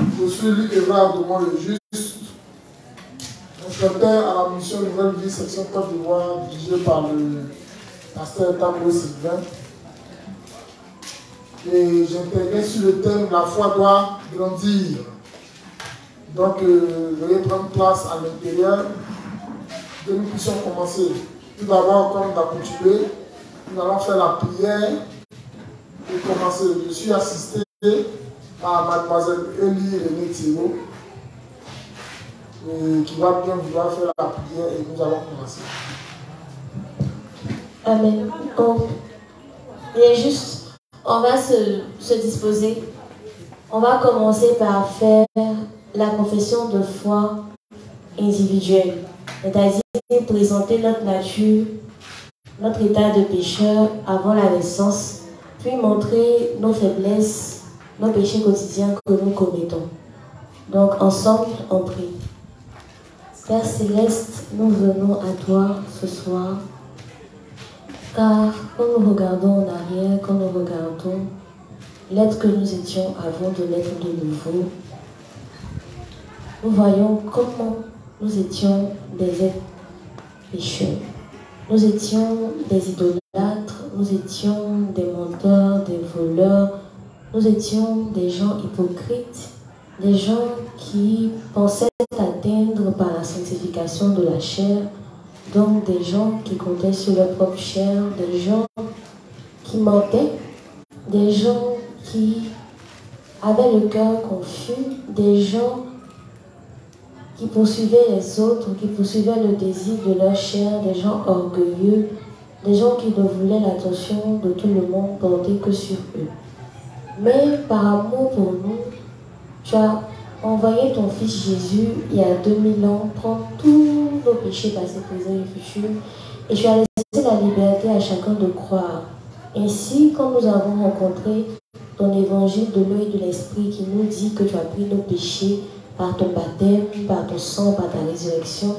Je suis Luc Évard de Mont-le-Juste, instructeur à la mission Nouvelle Vie, section Côte d'Ivoire, dirigée par le pasteur Tambo Sylvain. Et j'interviens sur le thème « La foi doit grandir ». Donc, veuillez prendre place à l'intérieur, que nous puissions commencer. Tout d'abord, comme d'accoutumé, nous allons faire la prière pour commencer. Je suis assisté par mademoiselle Elie René Thiro, qui va bien vouloir faire la prière et nous allons commencer. Amen. Il est juste, on va se disposer. On va commencer par faire la confession de foi individuelle. C'est-à-dire présenter notre nature, notre état de pécheur avant la naissance, puis montrer nos faiblesses, nos péchés quotidiens que nous commettons. Donc ensemble, on prie. Père Céleste, nous venons à toi ce soir, car quand nous regardons en arrière, quand nous regardons l'être que nous étions avant de naître de nouveau, nous voyons comment nous étions des êtres pécheurs. Nous étions des idolâtres, nous étions des menteurs, des voleurs, nous étions des gens hypocrites, des gens qui pensaient atteindre par la sanctification de la chair, donc des gens qui comptaient sur leur propre chair, des gens qui mentaient, des gens qui avaient le cœur confus, des gens qui poursuivaient les autres, qui poursuivaient le désir de leur chair, des gens orgueilleux, des gens qui ne voulaient l'attention de tout le monde portée que sur eux. Mais par amour pour nous, tu as envoyé ton Fils Jésus il y a 2000 ans prendre tous nos péchés passés, présents et futurs, et tu as laissé la liberté à chacun de croire. Ainsi, quand nous avons rencontré ton évangile de l'eau et de l'esprit qui nous dit que tu as pris nos péchés par ton baptême, par ton sang, par ta résurrection,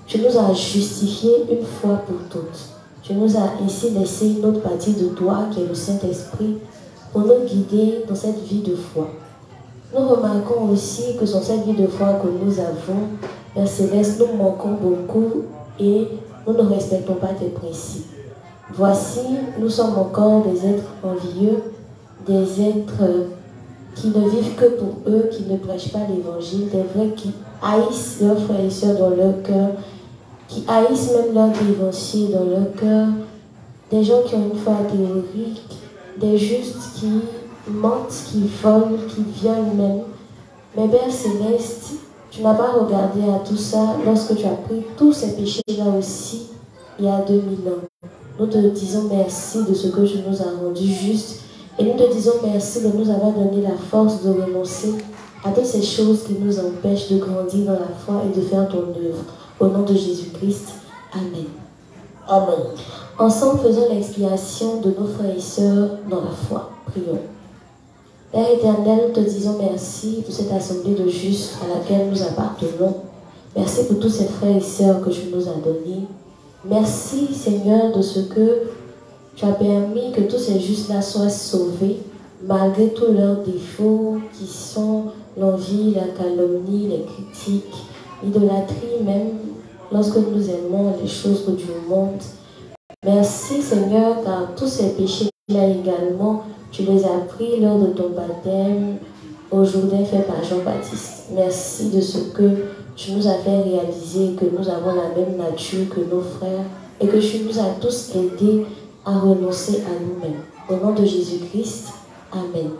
tu nous as justifiés une fois pour toutes. Tu nous as ainsi laissé une autre partie de toi qui est le Saint-Esprit pour nous guider dans cette vie de foi. Nous remarquons aussi que dans cette vie de foi que nous avons, Père Céleste, nous manquons beaucoup et nous ne respectons pas tes principes. Voici, nous sommes encore des êtres envieux, des êtres qui ne vivent que pour eux, qui ne prêchent pas l'évangile, des vrais qui haïssent leurs frères et sœurs dans leur cœur, qui haïssent même leurs dévanciers dans leur cœur, des gens qui ont une foi théorique, des justes qui mentent, qui volent, qui violent même. Mais Père Céleste, tu n'as pas regardé à tout ça lorsque tu as pris tous ces péchés-là aussi il y a 2000 ans. Nous te disons merci de ce que tu nous as rendu justes et nous te disons merci de nous avoir donné la force de renoncer à toutes ces choses qui nous empêchent de grandir dans la foi et de faire ton œuvre. Au nom de Jésus-Christ, Amen. Amen. Ensemble, faisons l'expiation de nos frères et sœurs dans la foi. Prions. Père éternel, nous te disons merci pour cette assemblée de justes à laquelle nous appartenons. Merci pour tous ces frères et sœurs que tu nous as donnés. Merci, Seigneur, de ce que tu as permis que tous ces justes-là soient sauvés, malgré tous leurs défauts qui sont l'envie, la calomnie, les critiques, l'idolâtrie même, lorsque nous aimons les choses du monde. Merci, Seigneur, car tous ces péchés-là également, tu les as pris lors de ton baptême au Jourdain fait par Jean-Baptiste. Merci de ce que tu nous as fait réaliser que nous avons la même nature que nos frères et que tu nous as tous aidés à renoncer à nous-mêmes. Au nom de Jésus-Christ, Amen.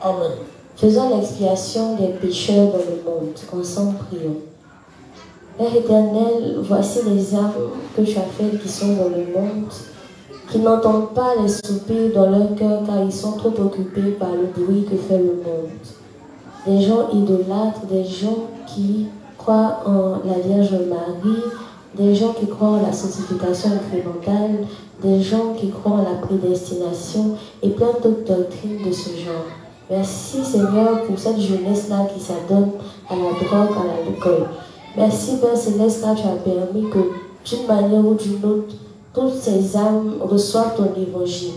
Amen. Faisons l'expiation des pécheurs dans le monde. Ensemble, prions. Père éternel, voici les âmes que tu as faites qui sont dans le monde, qui n'entendent pas les soupirs dans leur cœur car ils sont trop occupés par le bruit que fait le monde. Des gens idolâtres, des gens qui croient en la Vierge Marie, des gens qui croient en la sanctification incrémentale, des gens qui croient en la prédestination et plein d'autres doctrines de ce genre. Merci Seigneur pour cette jeunesse-là qui s'adonne à la drogue, à l'alcool. Merci Père Céleste car tu as permis que d'une manière ou d'une autre, toutes ces âmes reçoivent ton évangile.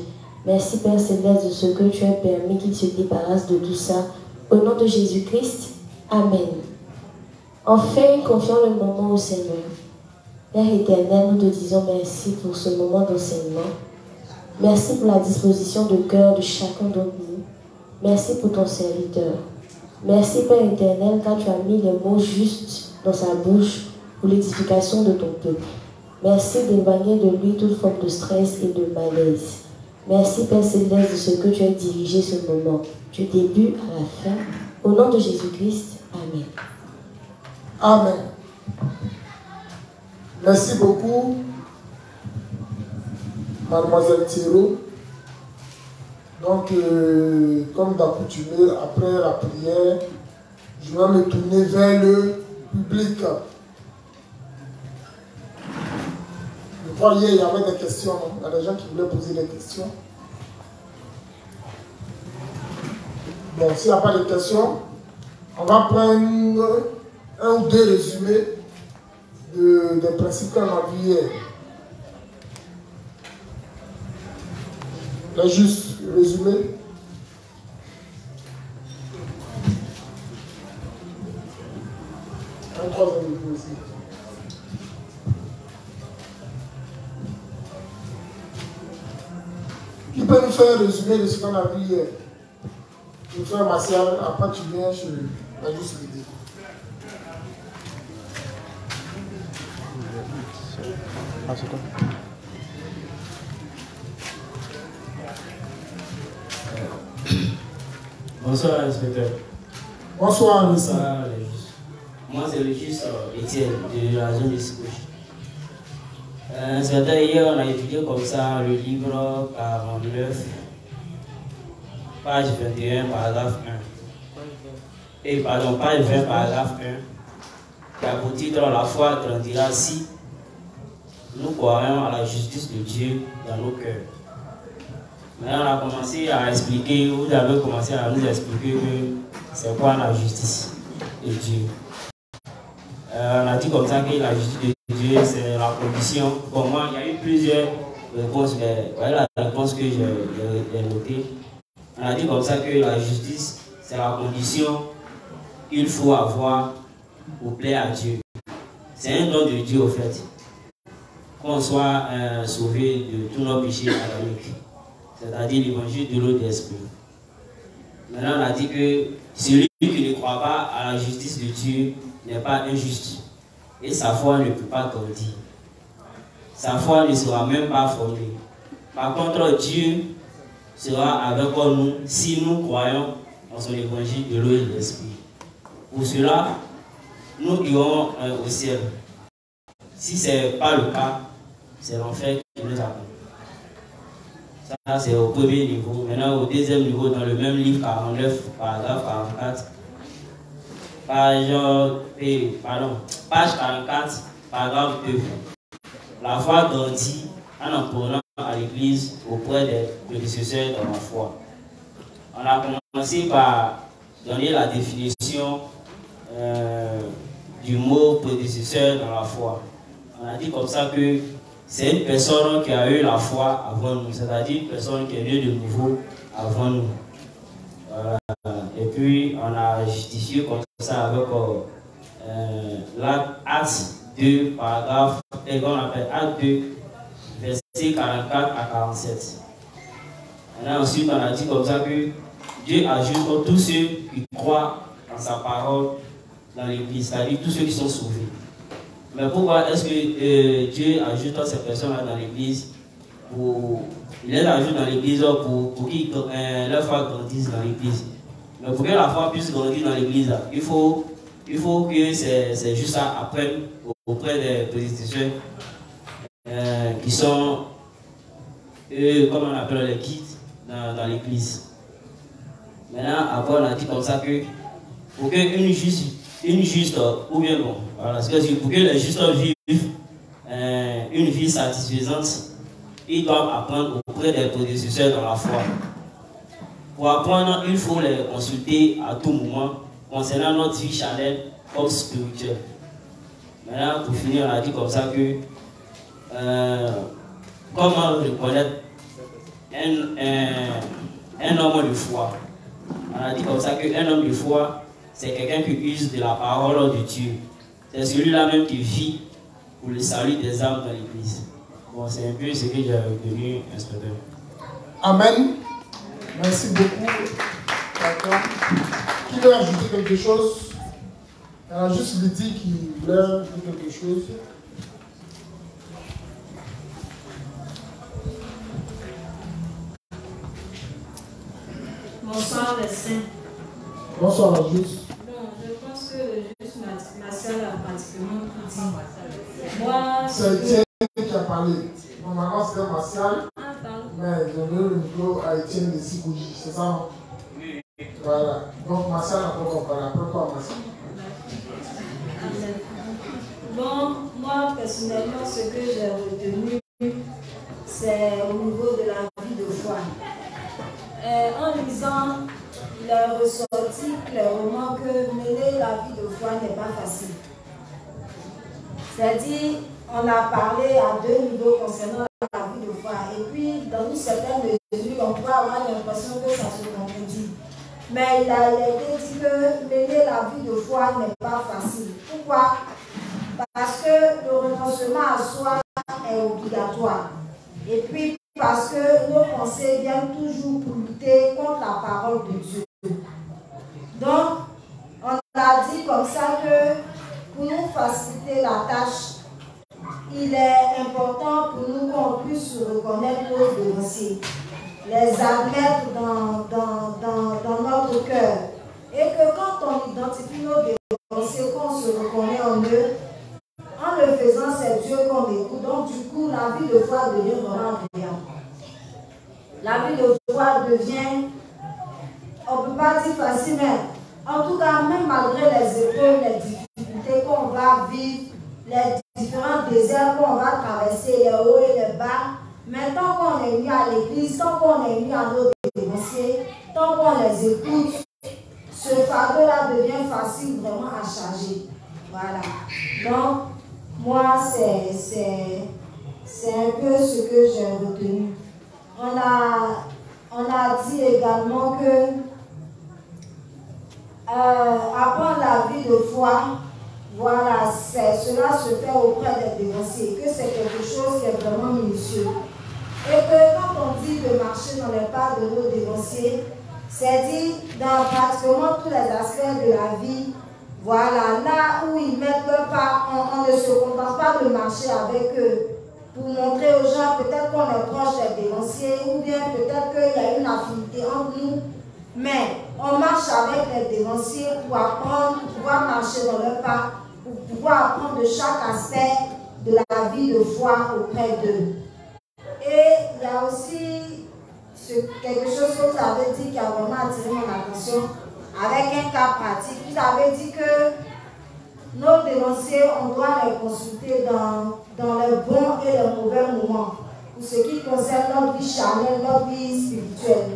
Merci Père Céleste de ce que tu as permis qu'ils se débarrassent de tout ça Au nom de Jésus-Christ, Amen. Enfin, confions le moment au Seigneur. Père éternel, nous te disons merci pour ce moment d'enseignement. Merci pour la disposition de cœur de chacun d'entre nous. Merci pour ton serviteur. Merci, Père éternel, car tu as mis les mots justes dans sa bouche pour l'édification de ton peuple. Merci d'éloigner de lui toute forme de stress et de malaise. Merci, Père céleste, de ce que tu as dirigé ce moment, du début à la fin. Au nom de Jésus-Christ, Amen. Amen. Merci beaucoup, Mademoiselle Thierry. Donc, comme d'accoutumé, après la prière, je vais me tourner vers le public. Je crois hier, il y avait des questions. Il y a des gens qui voulaient poser des questions. Bon, s'il n'y a pas de questions, on va prendre un ou deux résumés des principes qu'on a vus hier. Là, juste résumé. Un troisième niveau aussi. Qui peut nous faire un résumé de ce qu'on a vu hier? Je vais faire Martial, après tu viens, je vais juste l'aider. Ah, c'est quoi? Bonsoir, inspecteur. Bonsoir, Anissa. Bonsoir, moi, c'est le juge Étienne de la zone de Sikouche. Inspecteur, hier, on a étudié comme ça le livre 49, page 21, paragraphe 1. Et pardon, page 20, paragraphe 1, qui a pour titre La foi grandira si nous croyons à la justice de Dieu dans nos cœurs. Maintenant, on a commencé à expliquer, vous avez commencé à nous expliquer que c'est quoi la justice de Dieu. On a dit comme ça que la justice de Dieu, c'est la condition. Pour moi, il y a eu plusieurs réponses, mais voilà la réponse que j'ai notée. On a dit comme ça que la justice, c'est la condition qu'il faut avoir pour plaire à Dieu. C'est un don de Dieu, au fait. Qu'on soit sauvé de tous nos péchés adamiques. C'est-à-dire l'évangile de l'eau d'esprit. Maintenant, on a dit que celui qui ne croit pas à la justice de Dieu n'est pas injuste. Et sa foi ne peut pas grandir. Sa foi ne sera même pas fondée. Par contre, Dieu sera avec nous si nous croyons en son évangile de l'eau et de l'esprit. Pour cela, nous irons au ciel. Si ce n'est pas le cas, c'est l'enfer qui nous attend. Ça, c'est au premier niveau. Maintenant, au deuxième niveau, dans le même livre 49, paragraphe 44, page 44, paragraphe 2. La foi grandit en apprenant à l'Église auprès des prédécesseurs dans la foi. On a commencé par donner la définition du mot prédécesseur dans la foi. On a dit comme ça que c'est une personne qui a eu la foi avant nous, c'est-à-dire une personne qui est née de nouveau avant nous. Voilà. Et puis, on a justifié comme ça avec l'acte 2, paragraphe, et qu'on appelle acte 2, versets 44 à 47. Ensuite, on a dit comme ça que Dieu ajoute tous ceux qui croient en sa parole dans l'Église, c'est-à-dire tous ceux qui sont sauvés. Mais pourquoi est-ce que Dieu ajoute ces personnes-là dans l'Église? Il les ajoute dans l'Église pour qu'ils leur foi grandisse dans l'Église. Mais pour que la foi puisse grandir dans l'Église, il faut que c'est juste ça apprenne auprès des prédécesseurs qui sont, comme on appelle les guides dans l'Église. Maintenant, après, on a dit comme ça que pour qu'une juste, ou bien bon, voilà, pour que les justes vivent une vie satisfaisante, ils doivent apprendre auprès des prédécesseurs dans la foi. Pour apprendre, il faut les consulter à tout moment concernant notre vie charnelle comme spirituelle. Maintenant, pour finir, on a dit comme ça que comment reconnaître un homme de foi. On a dit comme ça qu'un homme de foi, c'est quelqu'un qui use de la parole de Dieu. C'est celui-là même qui vit pour le salut des âmes dans l'église. Bon, c'est un peu ce que j'ai retenu, inspecteur. Amen. Merci beaucoup. D'accord. Qui veut ajouter quelque chose? Il y a juste Lydie qui voulait dire quelque chose. Bonsoir les saints. Bonsoir la juste. Bon, je pense que le juste Martial a pratiquement tout dit. Moi, c'est Étienne qui a parlé. Normalement c'était Martial, mais j'ai donné le micro à Étienne de Sikouji, c'est ça non? Oui. Voilà. Donc Martial n'a pas encore parlé. Après toi Martial. Bon, moi personnellement, ce que j'ai retenu, c'est au niveau de la vie de foi. En lisant, il a ressorti clairement que mener la vie de foi n'est pas facile. C'est-à-dire, on a parlé à deux niveaux concernant la vie de foi. Et puis, dans une certaine mesure, on peut avoir l'impression que ça se contredit. Mais il a été dit que mener la vie de foi n'est pas facile. Pourquoi? Parce que le renoncement à soi est obligatoire. Et puis, parce que nos pensées viennent toujours pour lutter contre la parole de Dieu. Donc, on a dit comme ça que pour nous faciliter la tâche, il est important pour nous qu'on puisse reconnaître nos dénoncés, les admettre dans notre cœur. Et que quand on identifie nos dénoncés, qu'on se reconnaît en eux, en le faisant, c'est Dieu qu'on écoute. Donc, du coup, la vie de foi devient vraiment agréable. La vie de foi devient, on ne peut pas dire facile, mais en tout cas, même malgré les épreuves, les difficultés qu'on va vivre, les différents déserts qu'on va traverser, les hauts et les bas, mais tant qu'on est mis à l'église, tant qu'on est mis à nos dénoncés, tant qu'on les écoute, ce fardeau-là devient facile vraiment à charger. Voilà. Donc, moi, c'est un peu ce que j'ai retenu. On a dit également que apprendre la vie de foi, voilà, cela se fait auprès des dénoncés, que c'est quelque chose qui est vraiment minutieux. Et que quand on dit de marcher dans les pas de nos dénoncés, c'est dit dans pratiquement tous les aspects de la vie. Voilà, là où ils mettent leur pas, on ne se contente pas de marcher avec eux pour montrer aux gens peut-être qu'on est proche des dénonciers ou bien peut-être qu'il y a une affinité entre nous. Mais on marche avec les dénonciers pour apprendre, pour pouvoir marcher dans leur pas, pour pouvoir apprendre de chaque aspect de la vie de foi auprès d'eux. Et il y a aussi quelque chose que vous avez dit qui a vraiment attiré mon attention. Avec un cas pratique, vous avez dit que nos dénonciers, on doit les consulter dans les bons et les mauvais moments, pour ce qui concerne notre vie charnelle, notre vie spirituelle.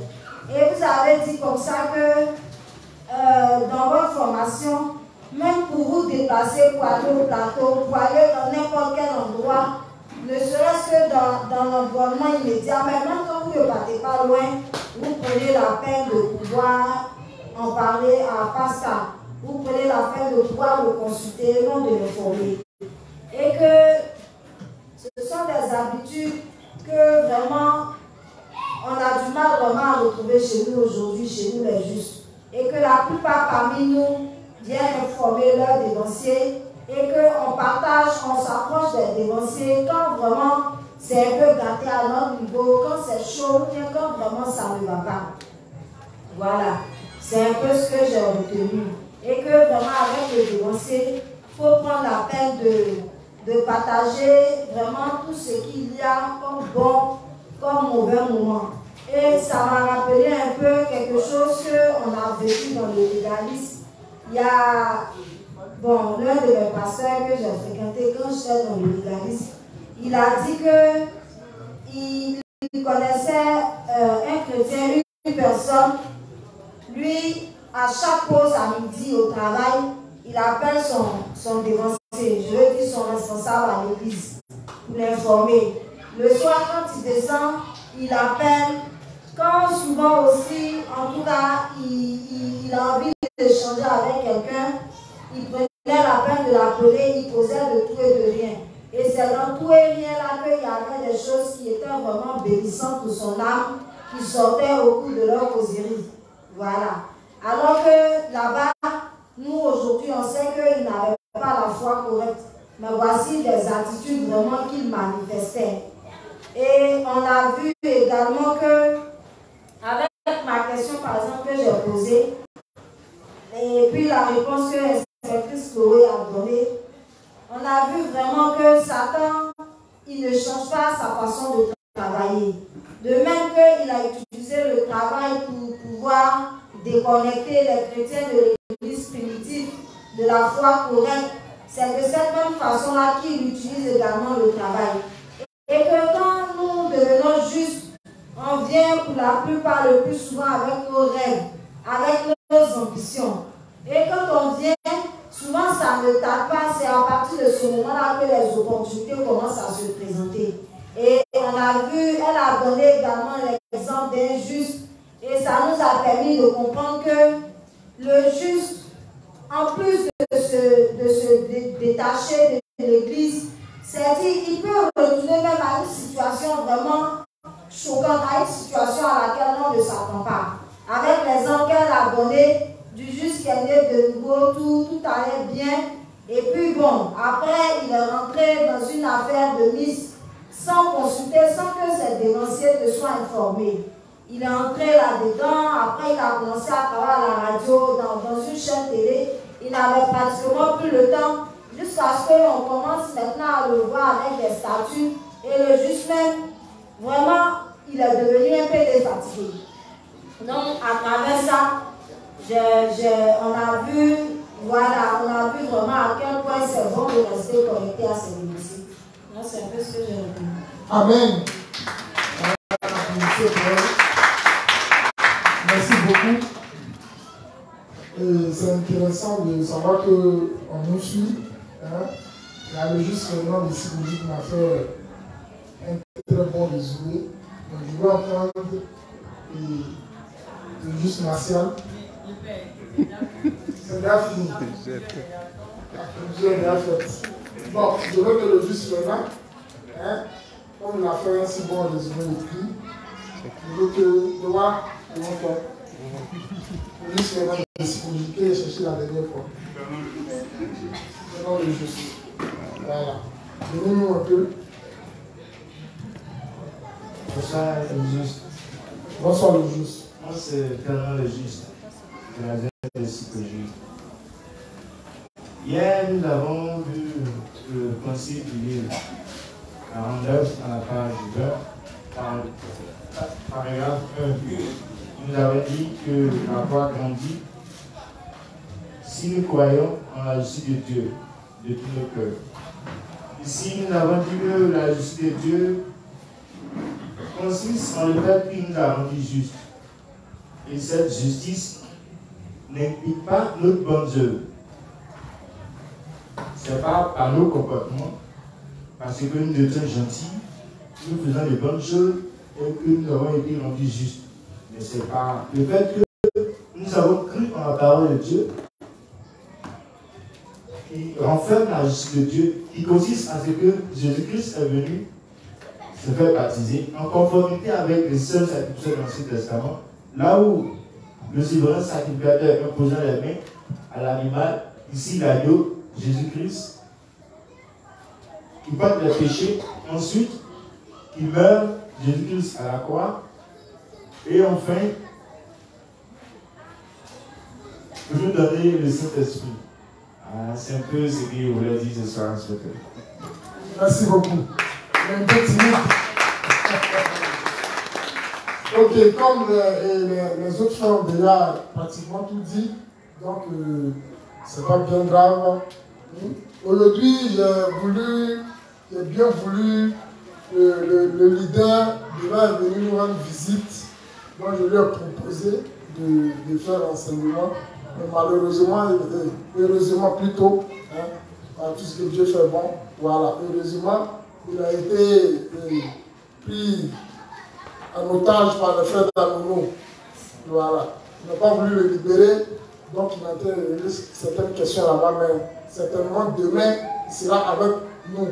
Et vous avez dit comme ça que dans votre formation, même pour vous déplacer, pour aller au plateau, pour aller dans n'importe quel endroit, ne serait-ce que dans l'environnement immédiat, mais même quand vous ne partez pas loin, vous prenez la peine de pouvoir en parler à Pascal. Vous prenez la peine de pouvoir le consulter, non de l'informer. Et que ce sont des habitudes que vraiment on a du mal vraiment à retrouver chez nous aujourd'hui, chez nous les justes. Et que la plupart parmi nous viennent informer leurs dénonciers et qu'on partage, on s'approche des dénonciers quand vraiment c'est un peu gâté à notre niveau, quand c'est chaud, ou bien quand vraiment ça ne va pas. Voilà. C'est un peu ce que j'ai retenu. Et que vraiment avec les dénoncés, il faut prendre la peine de partager vraiment tout ce qu'il y a comme bon, comme mauvais moment. Et ça m'a rappelé un peu quelque chose qu'on a vécu dans le légalisme. Il y a, bon, l'un de mes pasteurs que j'ai fréquenté quand j'étais dans le légalisme, il a dit qu'il connaissait un chrétien, une personne. Lui, à chaque pause à midi au travail, il appelle son dénoncé, je veux dire son responsable à l'église, pour l'informer. Le soir, quand il descend, il appelle quand souvent aussi, en tout cas, il a envie d'échanger avec quelqu'un, il prenait la peine de l'appeler, il causait de tout et de rien. Et c'est dans tout et rien là qu'il y avait des choses qui étaient vraiment bénissantes pour son âme, qui sortaient au cours de leur causerie. Voilà. Alors que là-bas, nous aujourd'hui, on sait qu'il n'avait pas la foi correcte. Mais voici des attitudes vraiment qu'il manifestait. Et on a vu également que, avec ma question par exemple que j'ai posée, et puis la réponse que l'inspectrice Chloé a donnée, on a vu vraiment que Satan, il ne change pas sa façon de travailler. De même qu'il a utilisé le travail pour pouvoir déconnecter les chrétiens de l'église primitive de la foi correcte, c'est de cette même façon-là qu'il utilise également le travail. Et que quand nous devenons justes, on vient pour la plupart, le plus souvent avec nos rêves, avec nos ambitions. Et quand on vient, souvent ça ne tarde pas, c'est à partir de ce moment-là que les opportunités commencent à se présenter. Et on a vu, elle a donné également l'exemple d'un juste, et ça nous a permis de comprendre que le juste, en plus de se détacher de l'église, c'est-à-dire qu'il peut retourner même à une situation vraiment choquante, à une situation à laquelle on ne s'attend pas. Avec l'exemple qu'elle a donné du juste qui est né de nouveau, tout allait bien. Et puis bon, après il est rentré dans une affaire de Miss sans consulter, sans que ses dénonciers ne soient informés. Il est entré là-dedans, après il a commencé à travailler à la radio, dans une chaîne télé. Il n'avait pratiquement plus le temps, jusqu'à ce qu'on commence maintenant à le voir avec des statuts. Et le juste même, vraiment, il est devenu un peu défatigué. Donc, à travers ça, on a vu, voilà, on a vu vraiment à quel point c'est bon de rester connecté à ces dossiers. Donc, c'est un peu ce que j'ai retenu. Amen. Merci beaucoup. C'est intéressant de savoir qu'on nous suit. Hein. Là, le juste maintenant de Symbolique m'a fait un très bon résumé. Donc, je vais entendre le juste Martial. C'est bien fini. Bon, je veux que le juste maintenant, hein, comme il a fait un si bon résumé écrit, je veux que je vois le juste maintenant de Symbolique et chercher la dernière fois. Maintenant le juste. Voilà. Donnez-nous un peu. Bonsoir le juste. Bonsoir le juste. Moi c'est tellement le juste. De la jeunesse psychologie. Hier nous avons vu le principe du livre 49 à la page 20, paragraphe 1. Nous avons dit que la foi grandit si nous croyons en la justice de Dieu de tous nos cœurs. Ici, nous avons dit que la justice de Dieu consiste en le fait qu'il nous a rendu justes. Et cette justice n'implique pas notre bonne œuvre. Ce n'est pas par nos comportements, parce que nous étions gentils, nous faisons de bonnes choses et que nous avons été rendus justes. Mais c'est par le fait que nous avons cru en la parole de Dieu qui renferme la justice de Dieu, qui consiste à ce que Jésus-Christ est venu se faire baptiser en conformité avec les seuls sacrificateurs de l'Ancien Testament, là où le souverain sacrificateur imposant les mains à l'animal, ici l'agneau, Jésus-Christ, qui porte les péchés, ensuite qui meurt, Jésus-Christ à la croix, et enfin, de nous donner le Saint-Esprit. C'est un peu ce qu'il voulait dire ce soir, inspecteur. Merci beaucoup. Un petit minute. Ok, comme les autres frères ont déjà pratiquement tout dit, donc c'est pas bien grave. Aujourd'hui, j'ai bien voulu, le leader devait venir nous rendre visite. Moi, je lui ai proposé de faire l'enseignement. Mais malheureusement, heureusement plutôt, hein, tout ce que Dieu fait bon, voilà, heureusement, il a été pris en otage par le frère d'Anono. Voilà. Il n'a pas voulu le libérer, donc il a été certaines questions là-bas, mais certainement demain, il sera avec nous.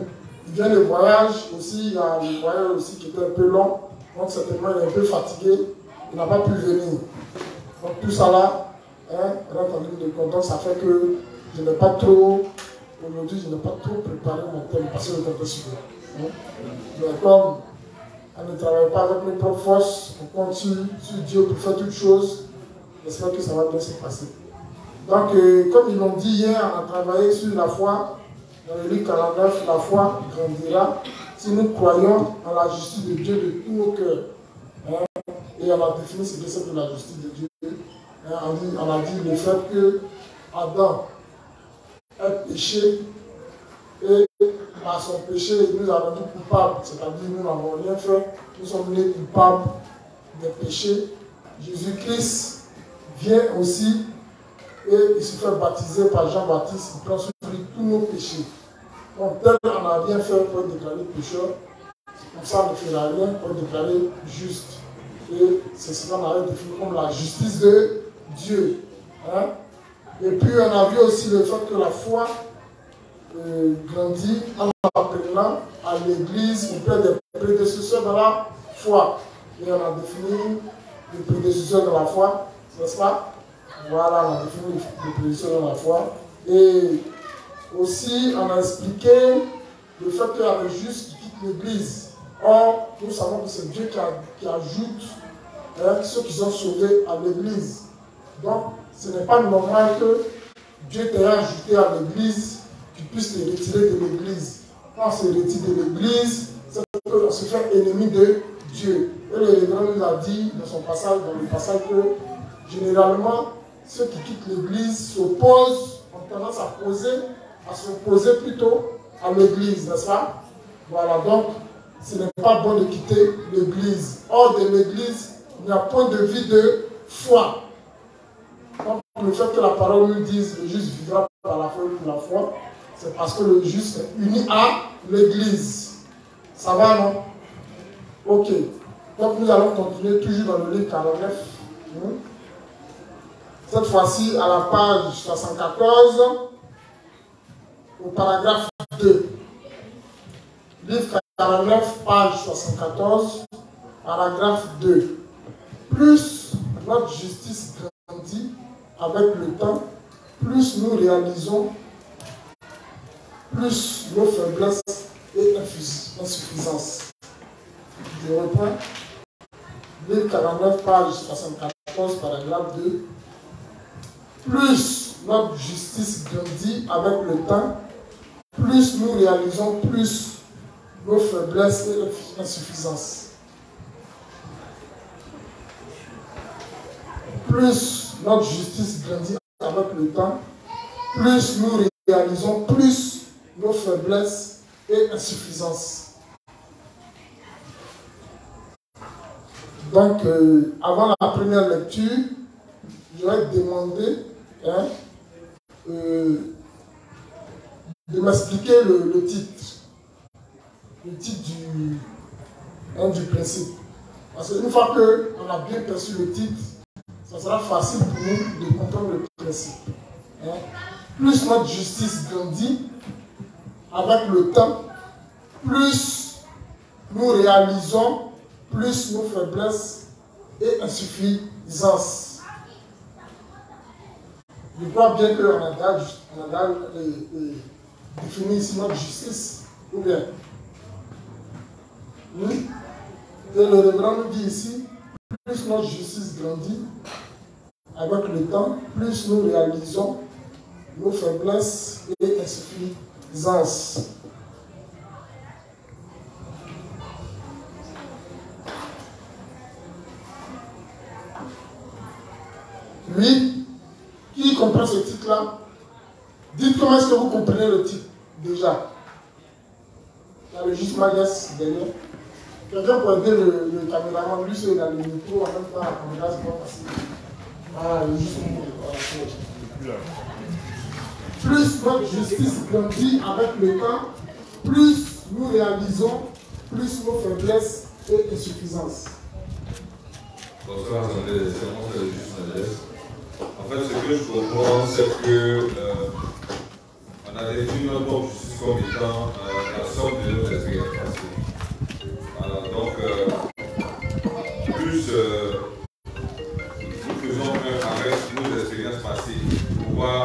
Il vient de voyage aussi, il y a le voyage aussi qui était un peu long, donc certainement il est un peu fatigué, il n'a pas pu venir. Donc tout ça là, rentre en ligne de compte, donc ça fait que je n'ai pas trop, aujourd'hui je n'ai pas trop préparé mon thème parce que le compte est sur moi. Mais comme on ne travaille pas avec nos propres forces, on compte sur Dieu pour faire toutes choses, j'espère que ça va bien se passer. Donc, comme ils l'ont dit hier, on a travaillé sur la foi, dans le livre 49, la foi grandira si nous croyons en la justice de Dieu de tous nos cœurs. Et on a défini ce que c'est que la justice de Dieu. On a dit le fait que Adam est péché et par son péché, nous avons dit coupables, c'est-à-dire nous n'avons rien fait, nous sommes nés coupables des péchés. Jésus-Christ vient aussi et il se fait baptiser par Jean-Baptiste, il prend sur lui tous nos péchés. Donc, tel on n'a rien fait pour être déclaré pécheur, c'est pour ça qu'on ne fera rien pour être déclaré juste. Et c'est ce qu'on a défini comme la justice de Dieu. Et puis on a vu aussi le fait que la foi grandit en apprenant à l'église auprès des prédécesseurs de la foi. Et on a défini les prédécesseurs de la foi, n'est-ce pas? Voilà, on a défini les prédécesseurs de la foi. Et aussi, on a expliqué le fait qu'il y a le juste qui quitte l'église. Or, nous savons que c'est Dieu qui ajoute ceux qui sont sauvés à l'église. Donc, ce n'est pas normal que Dieu t'ait ajouté à l'église, tu puisses te retirer de l'église. Quand on se retire de l'église, c'est qu'on se fait ennemi de Dieu. Et le révérend nous a dit dans le passage que généralement, ceux qui quittent l'église s'opposent, ont tendance à s'opposer plutôt à l'église, n'est-ce pas? Voilà, donc ce n'est pas bon de quitter l'église. Hors de l'église, il n'y a point de vie de foi. Donc le fait que la parole nous dise le juste vivra par la foi ou la foi, c'est parce que le juste est uni à l'église. Ça va, non? Ok. Donc nous allons continuer toujours dans le livre 49. Cette fois-ci à la page 74, au paragraphe 2. Livre 49, page 74, paragraphe 2. Plus notre justice grandit avec le temps, plus nous réalisons, plus nos faiblesses et insuffisances. Je reprends. Livre 49, page 74, paragraphe 2. Plus notre justice grandit avec le temps, plus nous réalisons plus nos faiblesses et insuffisances. Plus notre justice grandit avec le temps, plus nous réalisons plus nos faiblesses et insuffisances. Donc, avant la première lecture, je vais demander de m'expliquer le titre. Le titre du principe. Parce qu'une fois qu'on a bien perçu le titre, ça sera facile pour nous de comprendre le principe. Plus notre justice grandit avec le temps, plus nous réalisons plus nos faiblesses et insuffisances. Je crois bien qu'on a défini ici notre justice, ou bien. Et le révérend nous dit ici, plus notre justice grandit avec le temps, plus nous réalisons nos faiblesses et insuffisances. Oui, qui comprend ce titre-là? Dites comment est-ce que vous comprenez le titre déjà. Il y a le juste Magas derrière. Quelqu'un peut aider le caméraman, lui c'est dans le micro, en même temps, la caméra c'est pas facile. Ah, le juste voilà. Plus notre justice grandit avec le temps, plus nous réalisons plus nos faiblesses et insuffisances. Bonsoir, Assemblée des Séances de Juste Sagesse. En fait, ce que je comprends, c'est que on a défini notre propre justice comme étant la somme de nos expériences passées. Voilà, donc, plus nous faisons avec nos expériences passées pour pouvoir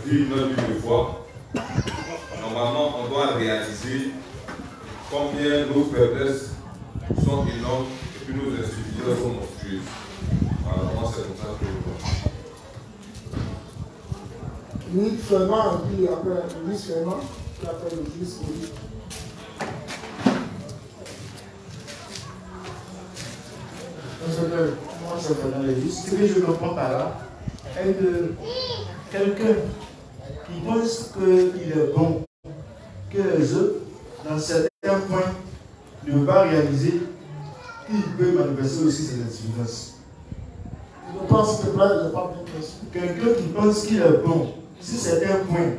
vivre notre vie de foi, normalement, on doit réaliser combien nos faiblesses sont énormes et que nos insuffisances sont monstrueuses. Voilà, moi, c'est comme ça que je vois. Louis Fernand, et puis après Louis Fernand, qui a fait le juge Louis. Moi, c'est Fernand Lévis. Ce que je comprends par là est que quelqu'un qui pense qu'il est bon, que les autres, dans certains points, ne veulent pas réaliser qu'il peut manifester aussi ses insuffisances. Je pense que là, il n'est pas bien question. Quelqu'un qui pense qu'il est bon, sur certains points,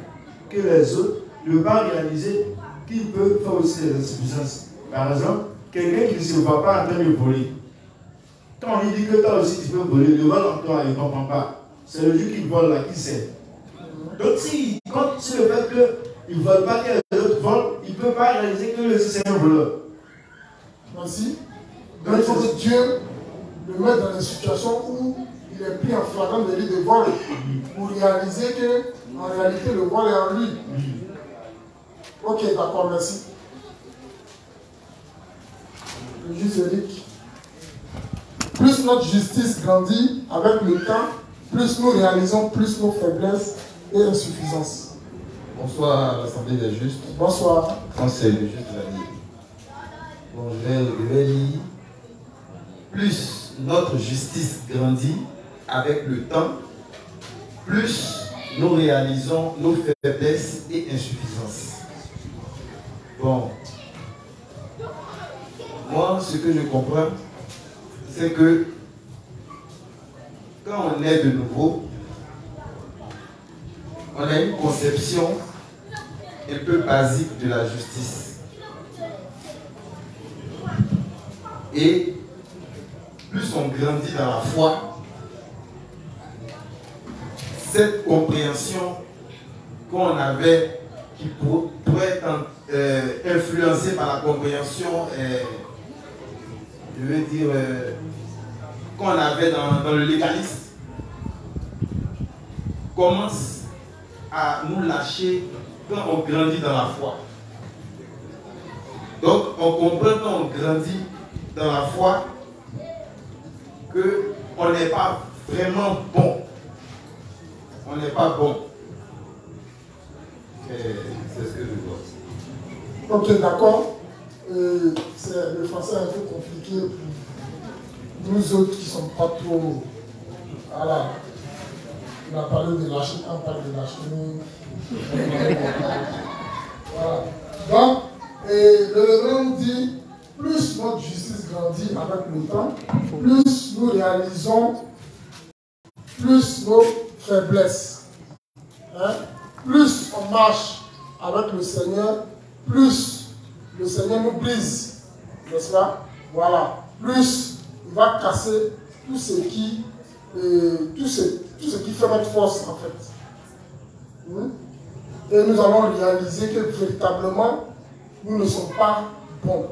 que les autres ne veulent pas réaliser qu'il peut faire aussi des insuffisances. Par exemple, quelqu'un qui ne se voit pas en train de voler. Quand on lui dit que toi aussi tu peux voler, le vol en toi, il ne comprend pas. C'est le Dieu qui vole là, qui sait. Donc s'il compte sur le fait qu'il ne vole pas, que les autres volent, il ne peut pas réaliser que lui aussi c'est un voleur. Merci. Donc il faut que Dieu le mette dans des situations où il est pris en flagrant délit de vol pour réaliser que en réalité le vol est en lui. Ok, d'accord, merci. Le juge Eric. Plus notre justice grandit avec le temps, plus nous réalisons plus nos faiblesses et insuffisances. Bonsoir à l'Assemblée des Justes. Bonsoir. Quand c'est le juste Vanier. Bon, je vais lire. Plus notre justice grandit avec le temps, plus nous réalisons nos faiblesses et insuffisances. Bon. Moi, ce que je comprends, c'est que quand on est de nouveau, on a une conception un peu basique de la justice. Et plus on grandit dans la foi, cette compréhension qu'on avait, qui pourrait être influencée par la compréhension, je veux dire, qu'on avait dans le légalisme, commence à nous lâcher quand on grandit dans la foi. Donc, on comprend quand on grandit dans la foi qu'on n'est pas vraiment bon. On n'est pas bon. C'est ce que je vois. Ok, d'accord. Le français est un peu compliqué pour nous autres qui ne sommes pas trop. Voilà. On a parlé de la Chine, on parle de la Chine. Voilà. Donc, le révérend nous dit, plus notre justice grandit avec le temps, plus nous réalisons plus nos faiblesses. Hein? Plus on marche avec le Seigneur, plus le Seigneur nous brise. N'est-ce pas? Voilà. Plus il va casser tout ce qui fait notre force, en fait. Et nous allons réaliser que véritablement, nous ne sommes pas bons.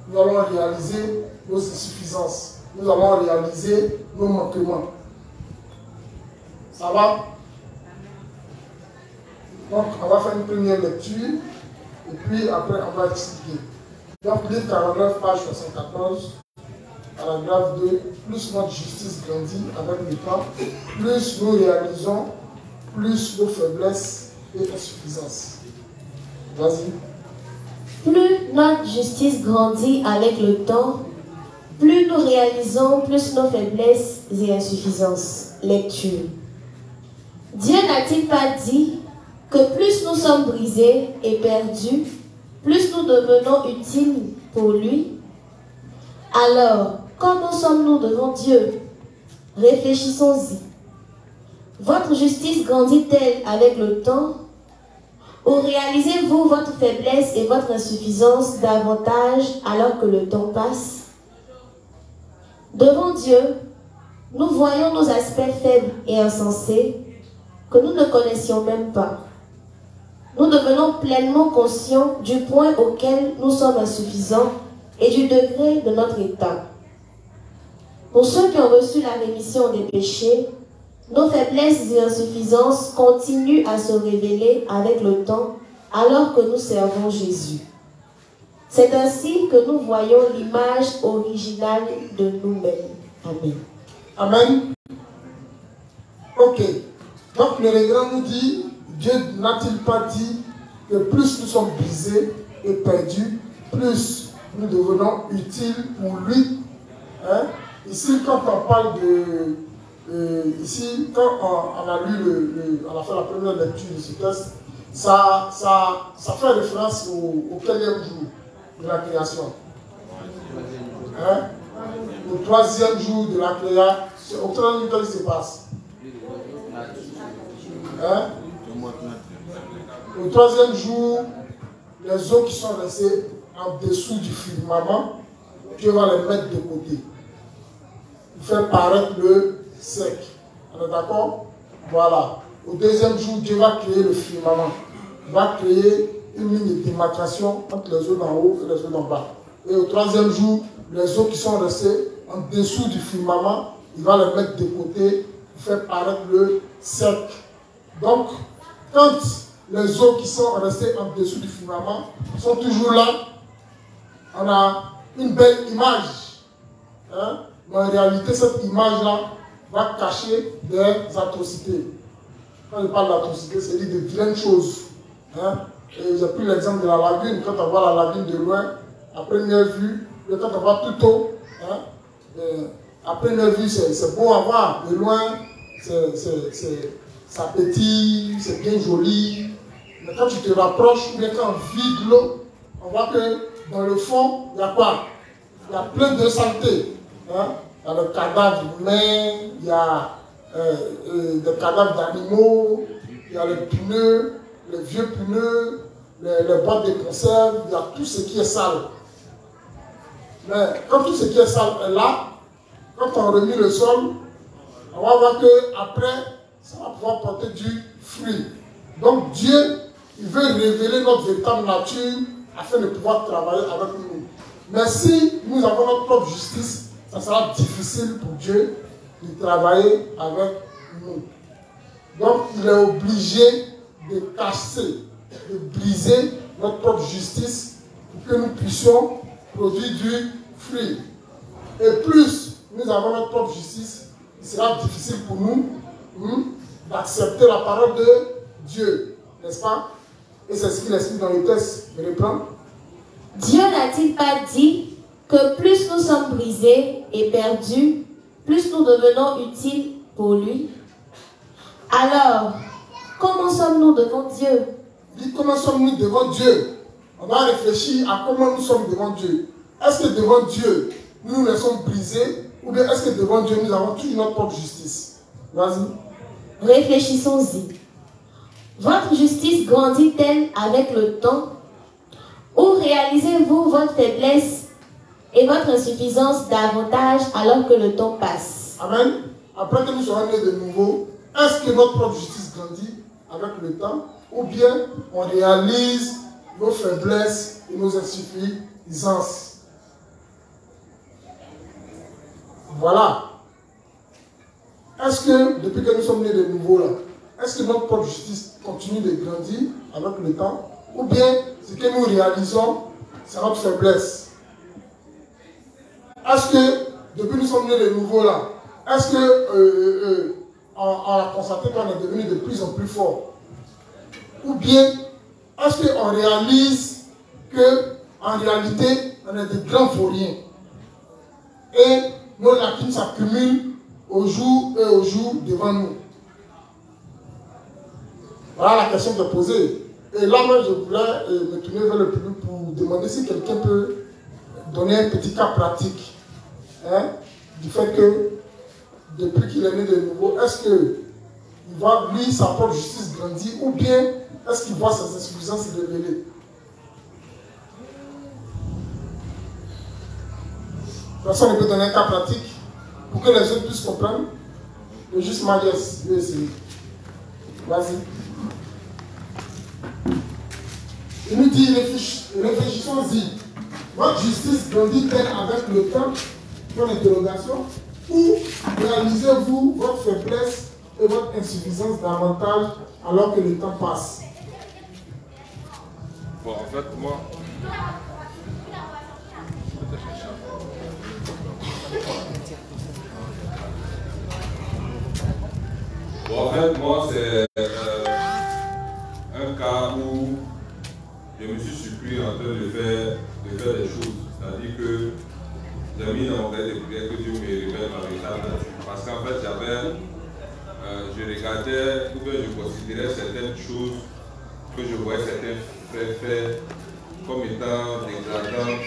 Nous allons réaliser nos insuffisances. Nous allons réaliser nos manquements. Ça va? Donc, on va faire une première lecture. Et puis, après, on va expliquer. Donc, livre 49, page 74. Paragraphe 2, plus notre justice grandit avec le temps, plus nous réalisons plus nos faiblesses et insuffisances. Vas-y. Plus notre justice grandit avec le temps, plus nous réalisons plus nos faiblesses et insuffisances. Lecture. Dieu n'a-t-il pas dit que plus nous sommes brisés et perdus, plus nous devenons utiles pour lui? Alors, comment sommes-nous devant Dieu? Réfléchissons-y. Votre justice grandit-elle avec le temps? Ou réalisez-vous votre faiblesse et votre insuffisance davantage alors que le temps passe? Devant Dieu, nous voyons nos aspects faibles et insensés que nous ne connaissions même pas. Nous devenons pleinement conscients du point auquel nous sommes insuffisants et du degré de notre état. Pour ceux qui ont reçu la rémission des péchés, nos faiblesses et insuffisances continuent à se révéler avec le temps alors que nous servons Jésus. C'est ainsi que nous voyons l'image originale de nous-mêmes. Amen. Amen. Ok. Donc le regret nous dit, Dieu n'a-t-il pas dit que plus nous sommes brisés et perdus, plus nous devenons utiles pour lui. Hein? Ici, quand on parle de... ici, quand on a lu, on a fait la première lecture de ce texte, ça fait référence au quatrième jour de la création. Hein? Au troisième jour de la création, au troisième jour, qu'est-ce qui se passe? Hein? Au troisième jour, les eaux qui sont restées en dessous du firmament, Dieu va les mettre de côté. Il fait paraître le sec. On est d'accord? Voilà. Au deuxième jour, Dieu va créer le firmament. Il va créer une ligne de démarcation entre les eaux d'en haut et les eaux d'en bas. Et au troisième jour, les eaux qui sont restées en dessous du firmament, il va les mettre de côté pour faire paraître le sec. Donc, quand les eaux qui sont restées en dessous du firmament sont toujours là, on a une belle image. Hein? Mais en réalité, cette image-là va cacher des atrocités. Quand je parle d'atrocités, c'est dire de vilaines choses. Hein? Et j'ai pris l'exemple de la lagune. Quand on voit la lagune de loin, à première vue, quand on voit tout haut, hein? À première vue, c'est beau à voir. De loin, ça pétille, c'est bien joli. Mais quand tu te rapproches, ou bien quand on vide l'eau, on voit que dans le fond, il y a quoi? Il y a plein de saleté. Hein? Il y a le cadavre humain, il y a des cadavres d'animaux, il y a les pneus, les vieux pneus, les boîtes de conserve, il y a tout ce qui est sale. Mais quand tout ce qui est sale est là, quand on remet le sol, on va voir qu'après, ça va pouvoir porter du fruit. Donc Dieu, il veut révéler notre véritable nature afin de pouvoir travailler avec nous. Mais si nous avons notre propre justice, ça sera difficile pour Dieu de travailler avec nous. Donc il est obligé de casser, de briser notre propre justice pour que nous puissions produire du fruit. Et plus nous avons notre propre justice, il sera difficile pour nous d'accepter la parole de Dieu. N'est-ce pas? Et c'est ce qu'il explique dans le texte. Je reprends. Dieu n'a-t-il pas dit que plus nous sommes brisés et perdus, plus nous devenons utiles pour lui? Alors, comment sommes-nous devant Dieu? Dites comment sommes-nous devant Dieu? On va réfléchir à comment nous sommes devant Dieu. Est-ce que devant Dieu, nous nous laissons briser, ou bien est-ce que devant Dieu, nous avons toujours notre propre justice? Vas-y. Réfléchissons-y. Votre justice grandit-elle avec le temps? Ou réalisez-vous votre faiblesse et votre insuffisance davantage alors que le temps passe? Amen. Après que nous soyons nés de nouveau, est-ce que notre propre justice grandit avec le temps? Ou bien on réalise nos faiblesses et nos insuffisances? Voilà. Est-ce que, depuis que nous sommes nés de nouveau là, est-ce que notre propre justice continue de grandir avec le temps? Ou bien ce que nous réalisons, c'est notre faiblesse? Est-ce que, depuis que nous sommes nés de nouveau là, est-ce que on a constaté qu'on est devenu de plus en plus fort? Ou bien, est-ce qu'on réalise qu'en réalité, on est de grands vauriens? Et nos lacunes s'accumulent au jour et au jour devant nous. Voilà la question de poser. Et là, moi, je voulais me tourner vers le public pour demander si quelqu'un peut donner un petit cas pratique, hein, du fait que depuis qu'il est né de nouveau, est-ce qu'il voit, lui, sa propre justice grandir, ou bien est-ce qu'il voit ses insuffisances se révéler? Personne ne peut donner un cas pratique? pour que les autres puissent comprendre. Le juste Mariès, je vais essayer. Vas-y. Il nous dit, réfléchissons-y. Votre justice grandit-elle avec le temps? Point d'interrogation. Ou réalisez-vous votre faiblesse et votre insuffisance davantage alors que le temps passe? Bon, en fait, moi... Bon, en fait, moi, c'est un cas où je me suis surpris en train de faire des choses. C'est-à-dire que j'ai mis dans mon cahier de prière que Dieu me révèle par l'état nature. Parce qu'en fait, je regardais, ou bien je considérais certaines choses que je voyais certains frères faire comme étant dégradantes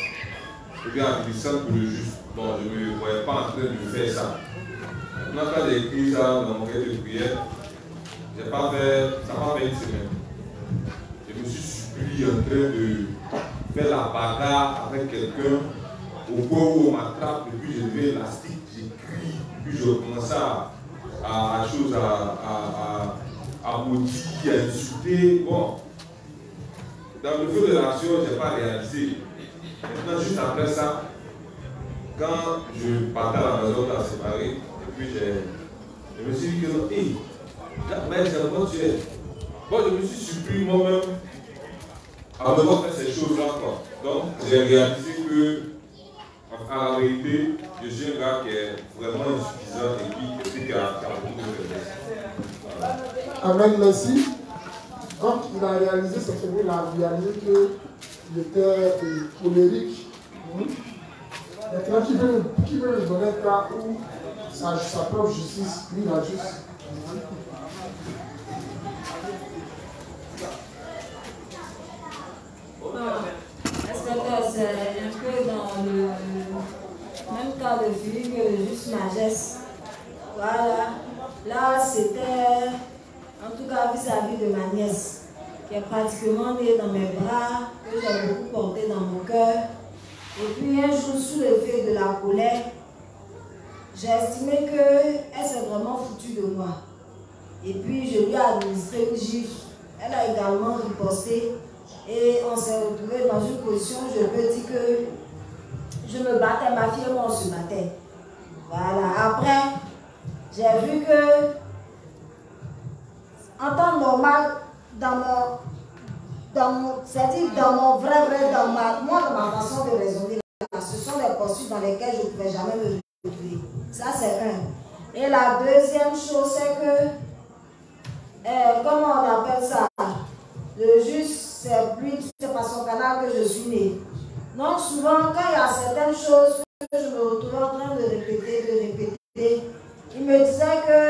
ou bien avilissantes pour le juste. Bon, je ne me voyais pas en train de faire ça. Maintenant, quand j'ai écrit ça dans mon cahier de prière, ça n'a pas fait une semaine. Je me suis surpris en train de faire la bagarre avec quelqu'un au point où on m'attrape, et puis je deviens élastique, j'écris, puis je commence à maudire, à insulter. Bon, dans le feu de l'action, je n'ai pas réalisé. Maintenant, juste après ça, quand je partais à la maison, on a séparé, et puis je me suis dit que non, hey, mais c'est comment tu es. Bon, je me suis surpris moi-même à me voir faire ces choses-là. Donc, j'ai réalisé que, en réalité, je suis un gars qui est vraiment insuffisant et qui a beaucoup de faiblesse. Amen, merci. Quand il a réalisé ce fait, il a réalisé qu'il était colérique. Maintenant, qui veut nous donner un cas où sa propre justice, lui, la juste? C'est un peu dans le même cas de Philippe que le juste Magès. Voilà. Là, c'était, en tout cas, vis-à-vis de ma nièce, qui est pratiquement née dans mes bras, que j'ai beaucoup porté dans mon cœur. Et puis, un jour, sous l'effet de la colère, j'ai estimé qu'elle s'est vraiment foutue de moi. Et puis, je lui ai administré une gifle. Elle a également riposté. Et on s'est retrouvé dans une position où je peux dire que je me battais, ma fille et moi on se battait. Voilà. Après, j'ai vu que, en temps normal, c'est-à-dire dans mon vrai, dans ma façon de raisonner, ce sont des poursuites dans lesquelles je ne pouvais jamais me retrouver. Ça, c'est un. Et la deuxième chose, c'est que, comment on appelle ça? Le juste, c'est par son canal que je suis née. Donc souvent, quand il y a certaines choses que je me retrouve en train de répéter, il me disait que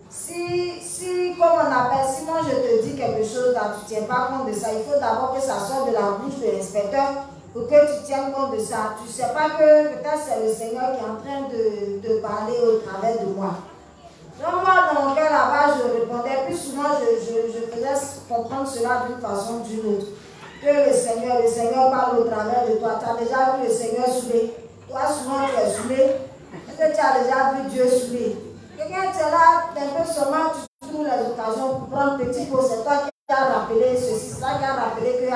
si comme on appelle, si moi je te dis quelque chose, là, tu ne tiens pas compte de ça, il faut d'abord que ça sorte de la bouche de l'inspecteur pour que tu tiennes compte de ça. Tu ne sais pas que peut-être c'est le Seigneur qui est en train de parler au travers de moi. Donc moi, dans mon cœur là-bas, je répondais, plus souvent je faisais comprendre cela d'une façon ou d'une autre. Que le Seigneur parle au travers de toi. Tu as déjà vu le Seigneur saoulé. Toi, souvent, tu es saoulé. Est-ce que tu as déjà vu Dieu saoulé? Quelqu'un, tu es là, un peu seulement, tu trouves les occasions pour prendre petit pot. C'est toi qui as rappelé ceci, c'est toi qui as rappelé que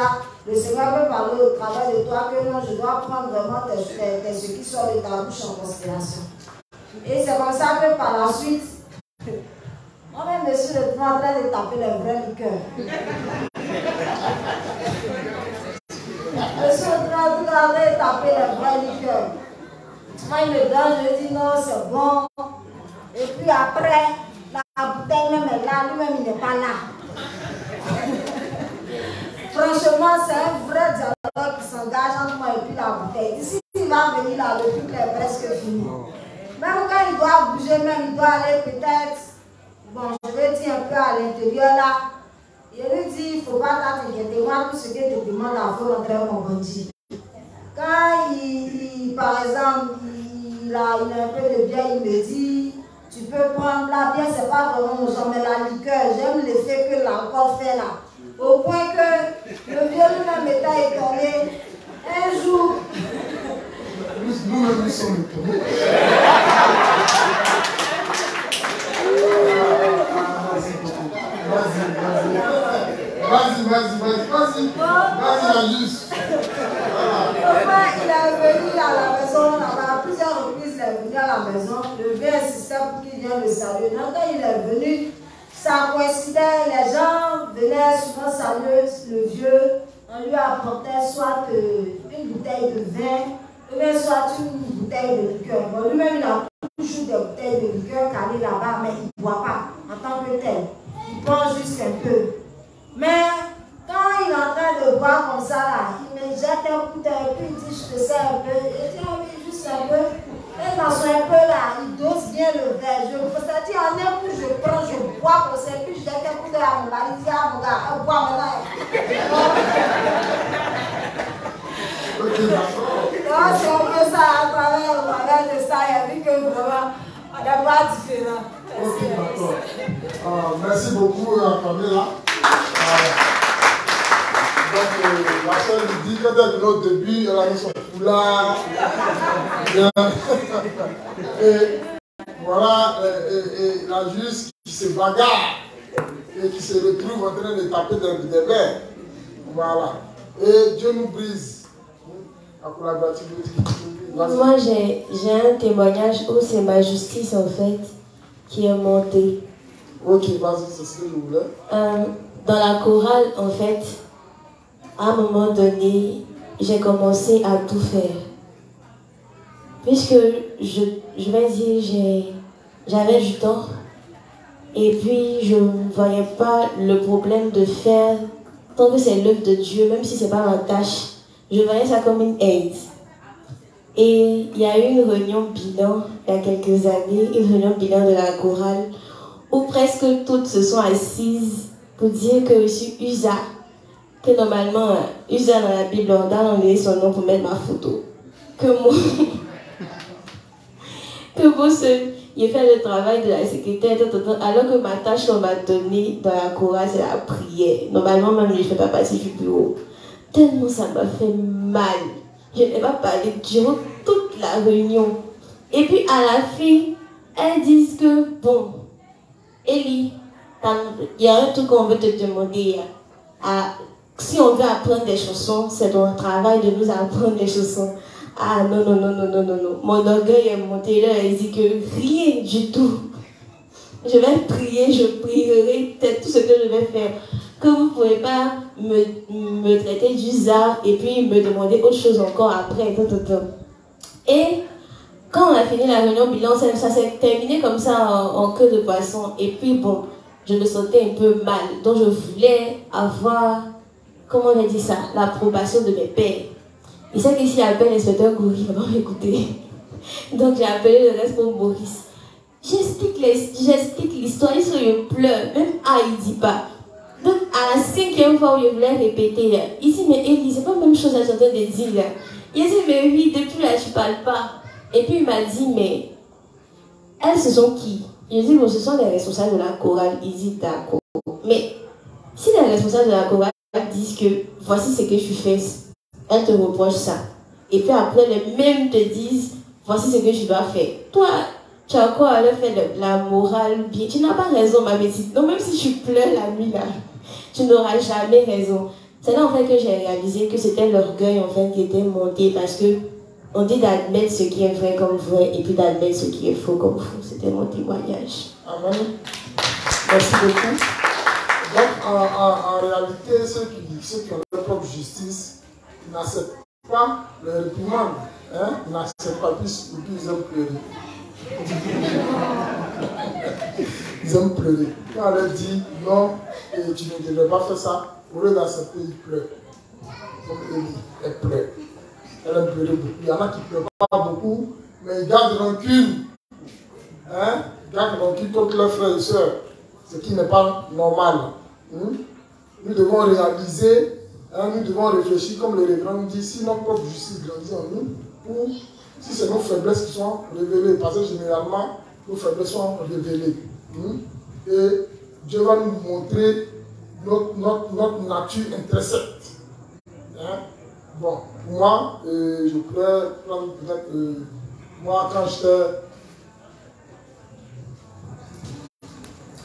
le Seigneur peut parler au travers de toi, que non, je dois prendre vraiment ce qui sort de ta bouche en considération. Et c'est comme ça que par la suite, moi-même, je suis retrouvé en train de taper les vrais liqueurs. Je suis en train de taper les vrais liqueurs. Moi, il me donne, je dis non, c'est bon. Et puis après, la bouteille même est là, lui-même, il n'est pas là. Franchement, c'est un vrai dialogue qui s'engage entre moi et puis la bouteille. Ici, il va venir là, le truc est presque fini. Même quand il doit bouger, même il doit aller peut-être, bon, je vais dire un peu à l'intérieur là. Il lui dit, il ne faut pas t'inquiéter, moi tout ce que je te demande, il faut rentrer mon bandit. Quand par exemple, il a un peu de bière, il me dit, tu peux prendre la bière, c'est pas vraiment aux gens, mais la liqueur, j'aime l'effet que l'alcool fait là. Au point que le vieux lui-même était étonné. Un jour, nous sommes étonnés. Vas-y, la juste. Il est venu à la maison, à plusieurs reprises, il est venu à la maison. Le vieux insistait pour qu'il vienne le saluer. Donc, quand il est venu, ça coïncidait, les gens venaient souvent saluer le vieux. On lui apportait soit une bouteille de vin, ou bien soit une bouteille de liqueur. Bon, lui-même, il a toujours des bouteilles de liqueur calées là-bas, mais il ne boit pas en tant que tel. Il prend juste un peu. Mais quand il est en train de boire comme ça, là, il me jette un coup d'œil, puis il dit, je te sers un peu. Je dis, ah oui, juste un peu. Et dans un peu là, il dose bien le verre. C'est-à-dire, en un coup, je prends, je bois pour ça, puis je jette un coup d'œil à mon mari. Il dit, ah mon gars, bois maintenant. Ok, d'accord. Donc, c'est un peu ça, à travers de ça, il y a vu que vraiment, on a pas différent. Ok, d'accord. Merci beaucoup, Pamela. Donc, la soeur lui dit, quand elle est venue au début, elle a mis son foulard. Et voilà, et la juge qui se bagarre et qui se retrouve en train de taper des verres. Voilà. Et Dieu nous brise. Moi, j'ai un témoignage où c'est ma justice, en fait, qui est montée. Ok, vas-y, c'est ce que je voulais. Dans la chorale, en fait, à un moment donné, j'ai commencé à tout faire. Puisque, je vais dire, j'avais du temps. Et puis, je ne voyais pas le problème de faire, tant que c'est l'œuvre de Dieu, même si ce n'est pas ma tâche, je voyais ça comme une aide. Et il y a eu une réunion bilan, il y a quelques années, une réunion bilan de la chorale, où presque toutes se sont assises pour dire que je suis Usa, que normalement, Usa dans la Bible, on a donné son nom pour mettre ma photo. Que moi, j'ai fait le travail de la secrétaire, alors que ma tâche qu'on m'a donnée dans la chorale, c'est la prière. Normalement, même je ne fais pas partie du bureau. Tellement ça m'a fait mal. Je n'ai pas parlé durant toute la réunion. Et puis à la fin, elles disent que, bon, Elie, il y a un truc qu'on veut te demander. Si on veut apprendre des chansons, c'est ton travail de nous apprendre des chansons. Ah non. Mon orgueil est monté là, elle dit que rien du tout. Je vais prier, je prierai peut-être tout ce que je vais faire. Que vous ne pouvez pas me traiter d'usard et puis me demander autre chose encore après. Et quand on a fini la réunion bilan, ça s'est terminé comme ça en queue de poisson. Et puis bon, je me sentais un peu mal. Donc je voulais avoir, comment on a dit ça, l'approbation de mes pairs. Et c'est qu'ici, j'appelle l'inspecteur Goury, il va m'écouter. Donc j'ai appelé le reste pour Maurice. J'explique l'histoire, il pleure, même il ne dit pas. Donc à la 5e fois où je voulais répéter, il dit mais Elie, c'est pas la même chose à chanter de dire là. Il dit mais oui, depuis là tu parles pas. Et puis il m'a dit mais elles ce sont qui? Je dis bon, ce sont les responsables de la chorale. Il dit d'accord. Mais si les responsables de la chorale disent que voici ce que tu fais, elles te reprochent ça. Et puis après les mêmes te disent voici ce que tu dois faire. Toi, tu as quoi à leur faire la morale bien? Tu n'as pas raison, ma petite. Donc même si tu pleures la nuit là, tu n'auras jamais raison. C'est là en fait que j'ai réalisé que c'était l'orgueil en fait qui était monté parce que on dit d'admettre ce qui est vrai comme vrai et puis d'admettre ce qui est faux comme faux. C'était mon témoignage. Amen. Merci beaucoup. Donc en réalité, ceux qui ont leur propre justice n'acceptent pas le réprimande. Hein? Ils n'acceptent pas plus et puis ils aiment pleurer. Ils aiment pleurer. Quand on leur dit non, et tu ne devrais pas faire ça, au lieu d'accepter, ils pleurent. Comme Elie, elle pleure. Elle aime pleurer beaucoup. Il y en a qui ne pleurent pas beaucoup, mais ils gardent rancune. Hein? Ils gardent rancune contre leurs frères et sœurs, ce qui n'est pas normal. Nous devons réaliser, nous devons réfléchir, comme le révérend dit, si notre propre justice grandit en nous, ou si c'est nos faiblesses qui sont révélées, parce que généralement, nos faiblesses sont révélées. Et Dieu va nous montrer notre nature intrinsèque. Hein? Bon, pour moi, je pourrais prendre peut-être, moi quand j'étais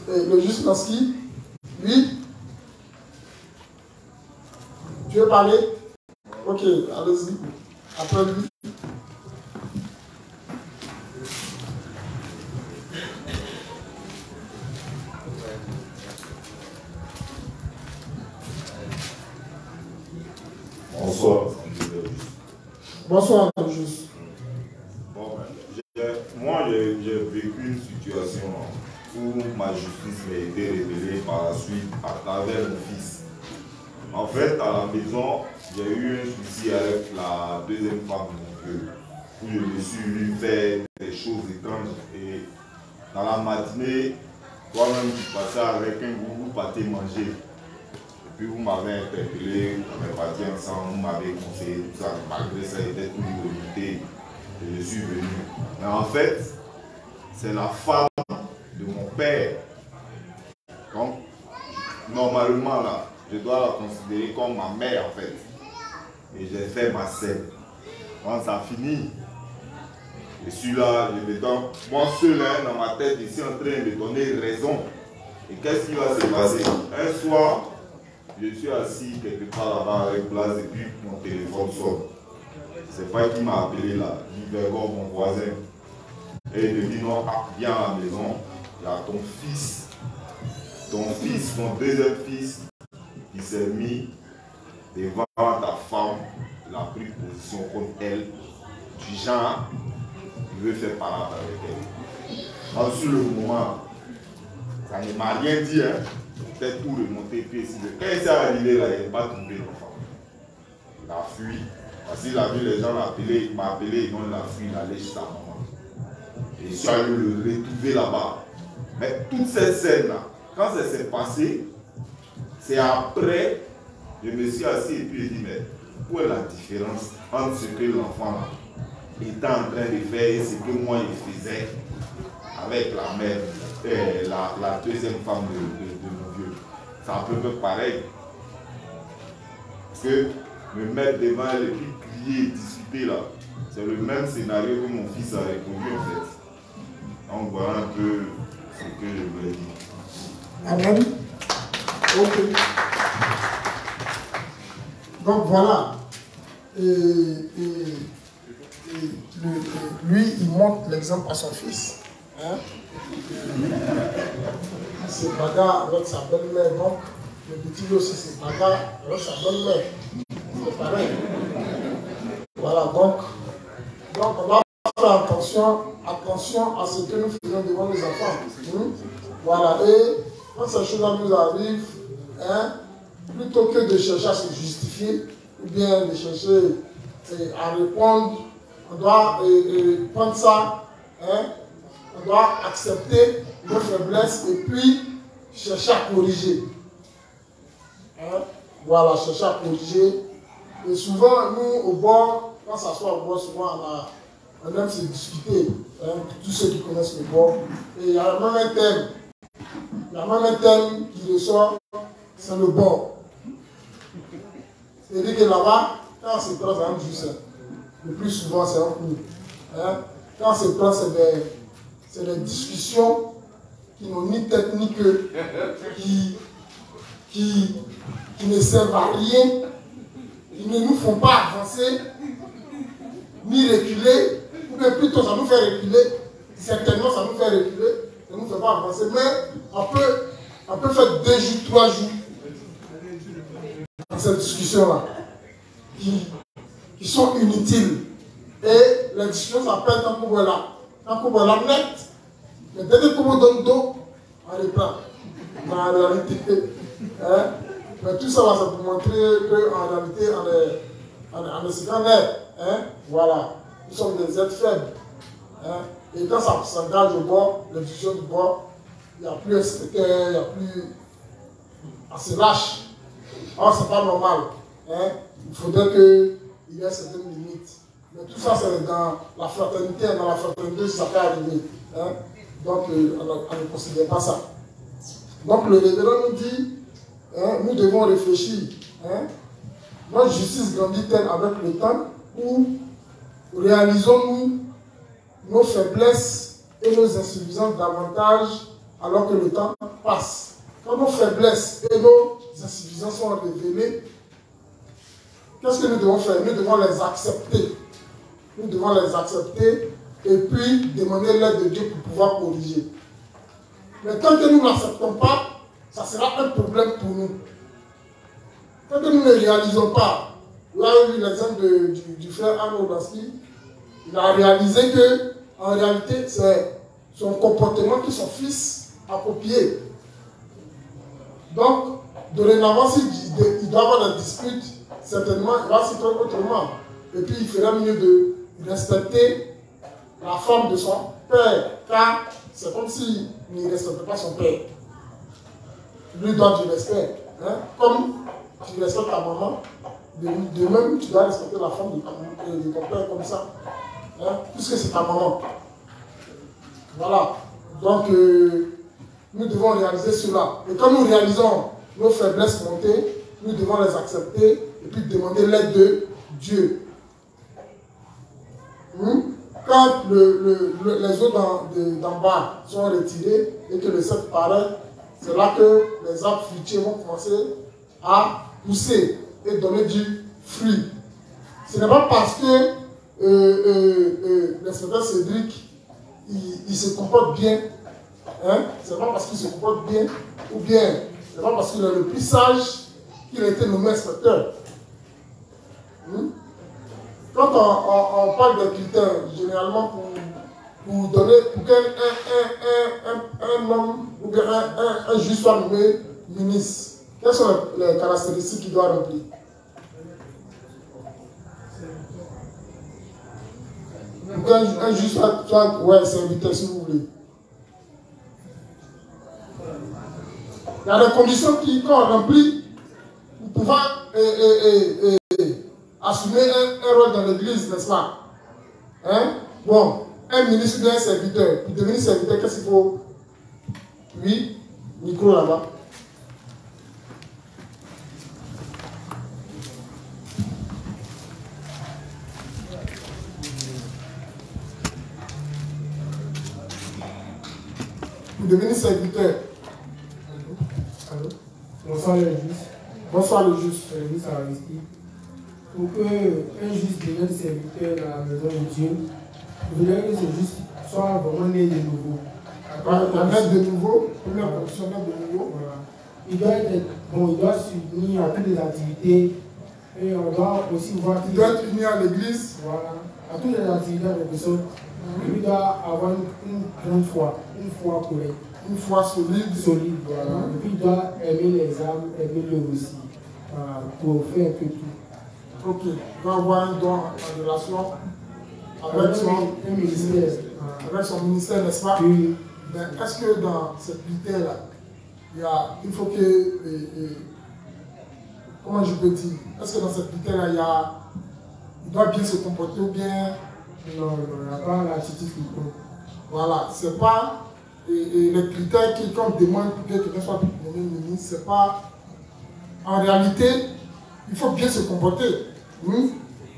le juste Nansky, Oui? Tu veux parler? Ok, allez-y. Après lui. Bonsoir. Bonsoir, juste. Bon, moi, j'ai vécu une situation où ma justice m'a été révélée par la suite à travers mon fils. En fait, à la maison, j'ai eu un souci avec la deuxième femme de mon vieux, où je me suis vu faire des choses étranges. Et dans la matinée, toi-même, tu passais avec un groupe, vous partez manger. Et puis vous m'avez interpellé, on est parti ensemble, vous m'avez conseillé tout ça. Malgré ça, il était tout limité. Et je suis venu. Mais en fait, c'est la femme de mon père. Donc, normalement, là, je dois la considérer comme ma mère, en fait. Et j'ai fait ma scène. Quand ça finit, je suis là, je me donne, moi seul, hein, dans ma tête, ici en train de donner raison. Et qu'est-ce qui va se passer? Un soir, je suis assis quelque part là-bas avec Blas et puis mon téléphone sonne. C'est pas qui m'a appelé là, Yvergor, mon voisin. Et il me dit non, viens à la maison, il y a ton fils, ton deuxième fils, qui s'est mis devant ta femme, il a pris position contre elle, du genre, il veut faire parade avec elle. Alors, sur le moment, ça ne m'a rien dit, hein. Peut-être tout remonté, puis quand il s'est arrivé là, il n'est pas tombé l'enfant. Il a fui. Parce qu'il a vu les gens l'appeler, il m'a appelé, non, il a fui, il allait chez sa maman. Et je suis allé le retrouver là-bas. Mais toute cette scène-là, quand ça s'est passé, c'est après, je me suis assis et puis j'ai dit, mais où est la différence entre ce que l'enfant était en train de faire et ce que moi je faisais avec la mère, la deuxième femme de mon vieux? C'est un peu pareil. Parce que me mettre devant elle et puis crier et discuter là, c'est le même scénario que mon fils a répondu en fait. Donc voilà un peu ce que je voulais dire. Amen. Ok. Donc voilà. Lui, il montre l'exemple à son fils. Hein? Il se bagarre avec sa belle-mère. Donc, le petit aussi se bagarre avec sa belle-mère. C'est pareil. Voilà, donc on doit faire attention à ce que nous faisons devant les enfants. Voilà, et quand ces choses-là nous arrivent, hein, plutôt que de chercher à se justifier, ou bien de chercher à répondre, on doit prendre ça, hein, on doit accepter nos faiblesses et puis chercher à corriger. Hein? Voilà, chercher à corriger. Et souvent, nous, au bord, quand ça soit au bord, souvent, on aime se discuter. Hein, tous ceux qui connaissent le bord. Et il y a même un thème. Il y a même un thème qui ressort, c'est le bord. C'est-à-dire que là-bas, quand on se prend, c'est un juste. Le plus souvent, c'est un coup. Hein? Quand on se prend, c'est des discussions qui n'ont ni tête ni queue, qui ne servent à rien, qui ne nous font pas avancer, ni reculer, ou bien plutôt ça nous fait reculer, certainement ça nous fait reculer, ça ne nous fait pas avancer, mais on peut faire 2 jours, 3 jours dans cette discussion-là, qui sont inutiles. Et la discussion s'appelle tant qu'on voit là net, mais dès qu'on donne dos, on reprend. Dans la réalité, hein? Mais tout ça, c'est pour montrer qu'en réalité, on est scandale. Hein? Voilà. Nous sommes des êtres faibles. Hein? Et quand ça s'engage au bord, les discussions du bord, il n'y a plus inspecteur, il n'y a plus assez lâche. Or, ce n'est pas normal. Hein? Il faudrait qu'il y ait certaines limites. Mais tout ça, c'est dans la fraternité. Dans la fraternité, ça peut arriver. Hein? Donc, on ne considère pas ça. Donc, le révérend nous dit, hein, nous devons réfléchir. Hein? Notre justice grandit-elle avec le temps ou réalisons-nous nos faiblesses et nos insuffisances davantage alors que le temps passe? quand nos faiblesses et nos insuffisances sont révélées, qu'est-ce que nous devons faire? Nous devons les accepter. Nous devons les accepter et puis demander l'aide de Dieu pour pouvoir corriger. Mais tant que nous ne l'acceptons pas, ça sera un problème pour nous. Tant que nous ne réalisons pas, vous avez vu l'exemple du frère Arnaud Daski, il a réalisé que, en réalité, c'est son comportement que son fils a copié. Donc, dorénavant, s'il doit avoir des disputes, certainement, il va s'y faire autrement. Et puis, il ferait mieux de respecter la femme de son père, car c'est comme s'il ne respectait pas son père. Lui doit du respect. Hein? Comme tu respectes ta maman, de même, tu dois respecter la femme de ton père comme ça. Hein? Puisque c'est ta maman. Voilà. Donc, nous devons réaliser cela. Et quand nous réalisons nos faiblesses montées, nous devons les accepter et puis demander l'aide de Dieu. Quand les eaux d'en bas sont retirées et que le sec paraît, c'est là que les arbres fruitiers vont commencer à pousser et donner du fruit. Ce n'est pas parce que l'inspecteur Cédric il se comporte bien, hein? C'est pas parce qu'il se comporte bien, ou bien c'est pas parce qu'il est le plus sage qu'il a été nommé inspecteur. Quand on parle de critères, généralement pour donner, pour qu'un homme ou bien un juge soit nommé ministre, quelles sont les caractéristiques qu'il doit remplir? Pour qu'un juge soit ouais, serviteur, si vous voulez. Il y a des conditions qu'on remplit pour pouvoir assumer un rôle dans l'église, n'est-ce pas? Hein? Bon, un ministre ou bien un serviteur. Pour devenir serviteur, qu'est-ce qu'il faut? Oui, micro là-bas. Pour devenir serviteur. Allô? Bonsoir le juge. Bonsoir le juge. Service à Aristide. Pour qu'un juge devienne serviteur dans la maison de Dieu, je voudrais que ce juge soit vraiment né de nouveau. Naître de nouveau, première condition, naître de nouveau. Voilà. Il doit s'unir à toutes les activités et on doit aussi voir qu'il doit être uni à l'église. Voilà. À toutes les activités de personne. Il doit avoir une grande foi, une foi correcte. Une foi solide. Solide, voilà. Et puis il doit aimer les âmes, aimer l'œuvre aussi. Voilà. Pour faire un peu tout. Ok, il doit avoir un don en relation avec son ministère, n'est-ce pas? Oui. Mais est-ce que dans cette critère-là, il faut que, comment je peux dire, est-ce que dans cette critère-là, il doit bien se comporter ou bien... Non, il n'y a pas l'attitude qui compte. Voilà, c'est pas les critères qu'on demande pour que quelqu'un soit nommé ministre, c'est pas... En réalité, il faut bien se comporter.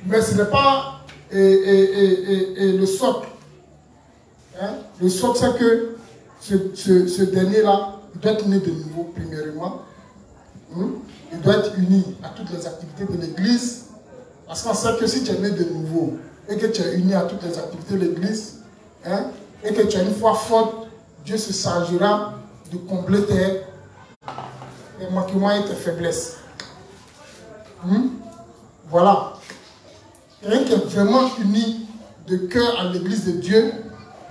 Mais ce n'est pas le socle. Hein? Le socle, c'est que ce dernier-là, il doit être né de nouveau, premièrement. Il doit être uni à toutes les activités de l'Église. Parce qu'on sait que si tu es né de nouveau et que tu es uni à toutes les activités de l'Église, hein, et que tu as une foi forte, Dieu se chargera de combler tes manquements et tes faiblesses. Voilà. Quelqu'un qui est vraiment uni de cœur à l'église de Dieu,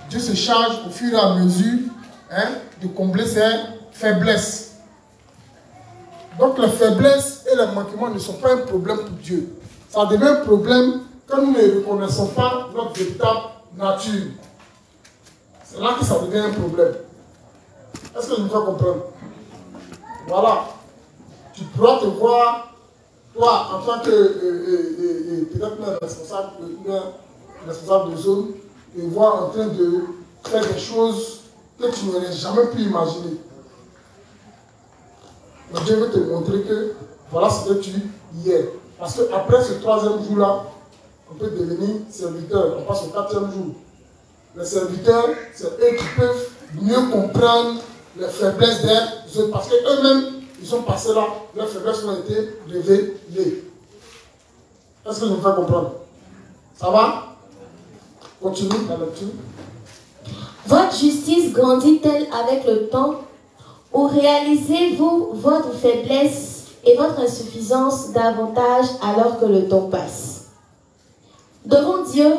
Dieu se charge au fur et à mesure, hein, de combler ses faiblesses. Donc les faiblesses et les manquements ne sont pas un problème pour Dieu. Ça devient un problème quand nous ne reconnaissons pas notre véritable nature. C'est là que ça devient un problème. Est-ce que je me fais comprendre? Voilà. Tu pourras te voir, toi, en tant que peut-être même responsable de zone, te voir en train de faire des choses que tu n'aurais jamais pu imaginer. Mais Dieu veut te montrer que voilà ce que tu y es. Parce qu'après ce 3e jour-là, on peut devenir serviteur. On passe au 4e jour. Les serviteurs, c'est eux qui peuvent mieux comprendre les faiblesses des autres. Parce qu'eux-mêmes, ils sont passés là, leurs faiblesses ont été révélées. Est-ce que je me fais comprendre? Ça va? Continue la lecture. Votre justice grandit-elle avec le temps, ou réalisez-vous votre faiblesse et votre insuffisance davantage alors que le temps passe? Devant Dieu,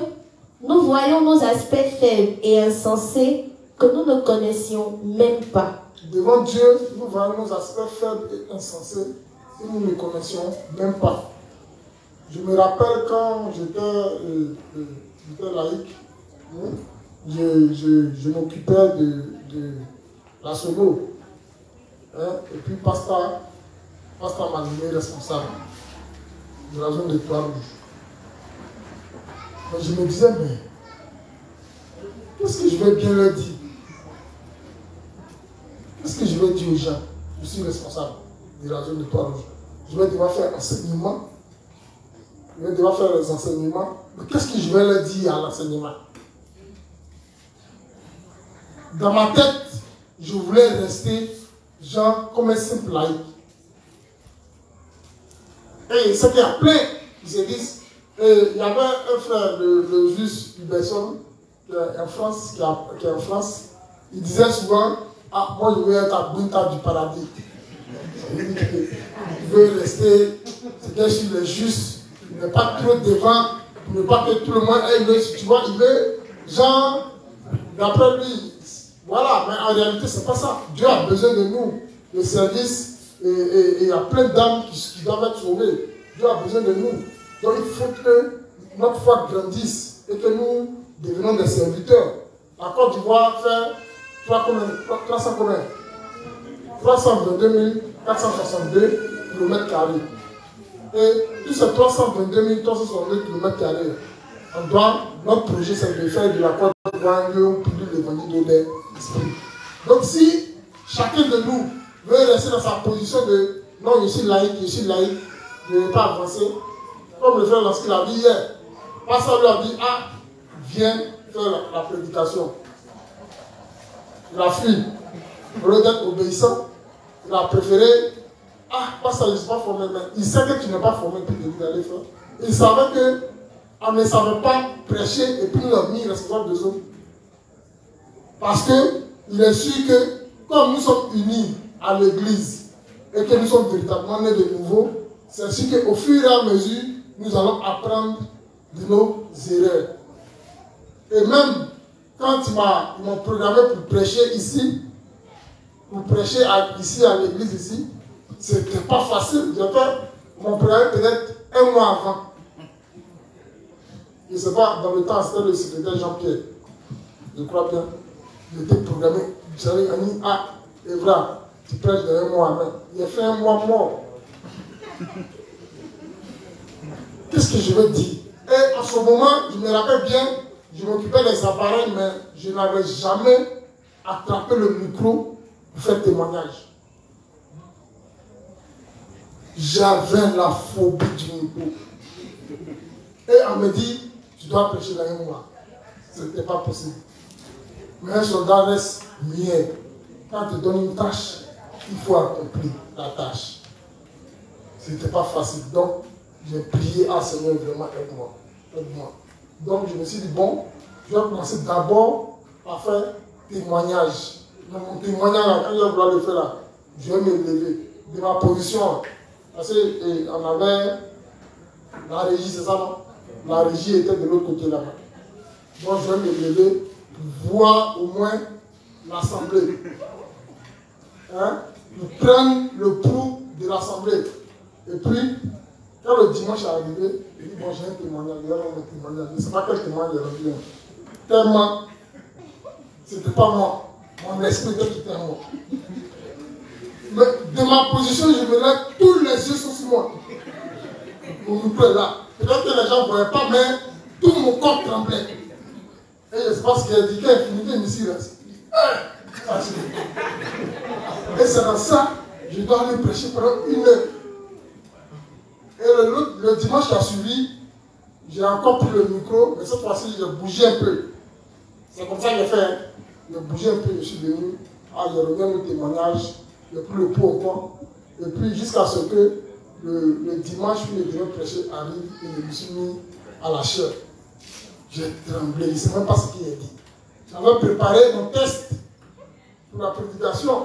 nous voyons nos aspects faibles et insensés que nous ne connaissions même pas. Devant Dieu, nous voyons nos aspects faibles et insensés que nous ne connaissions même pas. Je me rappelle quand j'étais laïque, je m'occupais de la sono. Et puis Pasteur m'a nommé responsable de la zone de Trois-Rouges. Je me disais, mais qu'est-ce que je vais bien leur dire? Qu'est-ce que je vais dire aux gens? Je suis responsable de la zone de Trois-Rouges. Je vais devoir faire enseignement. Je vais devoir faire les enseignements. Mais qu'est-ce que je vais leur dire à l'enseignement? Dans ma tête, je voulais rester genre comme un simple laïc. Et c'est qu'il y a plein qui se disent, il y avait un frère, le juge Huberson, qui est en France, il disait souvent, ah, moi je veux être à Bunta du paradis. Il veut rester, c'est que sur le juste, il n'est pas trop devant, pour ne pas que tout le monde aille, tu vois, il veut, genre, d'après lui, voilà, mais en réalité, c'est pas ça. Dieu a besoin de nous, le service, et il y a plein d'âmes qui doivent être sauvées. Dieu a besoin de nous. Donc il faut que notre foi grandisse et que nous devenions des serviteurs. La Côte d'Ivoire fait 322 462 km². Et tous ces 322 362 km², notre projet c'est de faire de la Côte d'Ivoire un lieu où publie l'évangile de l'esprit. Donc si chacun de nous veut rester dans sa position de non, je suis laïque, je ne vais pas avancer, comme le frère lorsqu'il a dit hier, Pasteur lui a dit, ah, viens faire la prédication. Il a fui. Au lieu d'être obéissant, il a préféré, ah, Pasteur, je ne suis pas formé, mais il sait que tu n'es pas formé pour d'aller faire. Il savait qu'on ne savait pas prêcher et puis nous avons mis responsable des autres. Parce qu'il est sûr que, comme nous sommes unis à l'église et que nous sommes véritablement nés de nouveau, c'est sûr qu'au fur et à mesure, nous allons apprendre de nos erreurs. Et même quand ils m'ont programmé pour prêcher ici, ici à l'église ici, c'était pas facile. J'ai fait mon programme peut-être un mois avant. Je ne sais pas, dans le temps, c'était le secrétaire Jean-Pierre. Je crois bien. Il était programmé. J'avais dit, ah, Evra, tu prêches dans un mois. Mais il a fait un mois mort. Qu'est-ce que je veux dire? Et en ce moment, je me rappelle bien, je m'occupais des appareils, mais je n'avais jamais attrapé le micro pour faire témoignage. J'avais la phobie du micro. Et on me dit, tu dois prêcher dans un mois. Ce n'était pas possible. Mais un soldat reste muet. Quand on te donne une tâche, il faut accomplir la tâche. Ce n'était pas facile. Donc, j'ai prié à Seigneur, vraiment, aide-moi. Aide-moi. Donc, je me suis dit, bon, je vais commencer d'abord à faire témoignage. Dans mon témoignage, quand je vais vouloir le faire là, je vais me lever de ma position. Parce qu'on avait la régie, c'est ça, non? La régie était de l'autre côté là-bas. Donc, je vais me lever pour voir au moins l'assemblée. Hein? Pour prendre le pouls de l'assemblée. Et puis, quand le dimanche est arrivé, il dit, bon, j'ai un témoignage, je ne sais pas quel témoignage j'ai rendu. Tellement, c'était pas moi. Mon esprit était tout à moi. Mais de ma position, je me lève, tous les yeux sont sur moi. Mon micro est là. Peut-être que les gens ne voyaient pas, mais tout mon corps tremblait. Et je ne sais pas ce qu'il a dit, qu'il a fini, ici, reste. Et c'est dans ça, je dois aller prêcher pendant 1 heure. Et le dimanche qui a suivi, j'ai encore pris le micro, mais cette fois-ci, j'ai bougé un peu. C'est comme ça que j'ai fait. J'ai bougé un peu, je suis venu. je reviens au témoignage, le plus le pot au point. Et puis jusqu'à ce que le dimanche où le dimanche prêché arrive, et je me suis mis à la chair. J'ai tremblé, je ne sais même pas ce qu'il a dit. J'avais préparé mon test pour la prédication.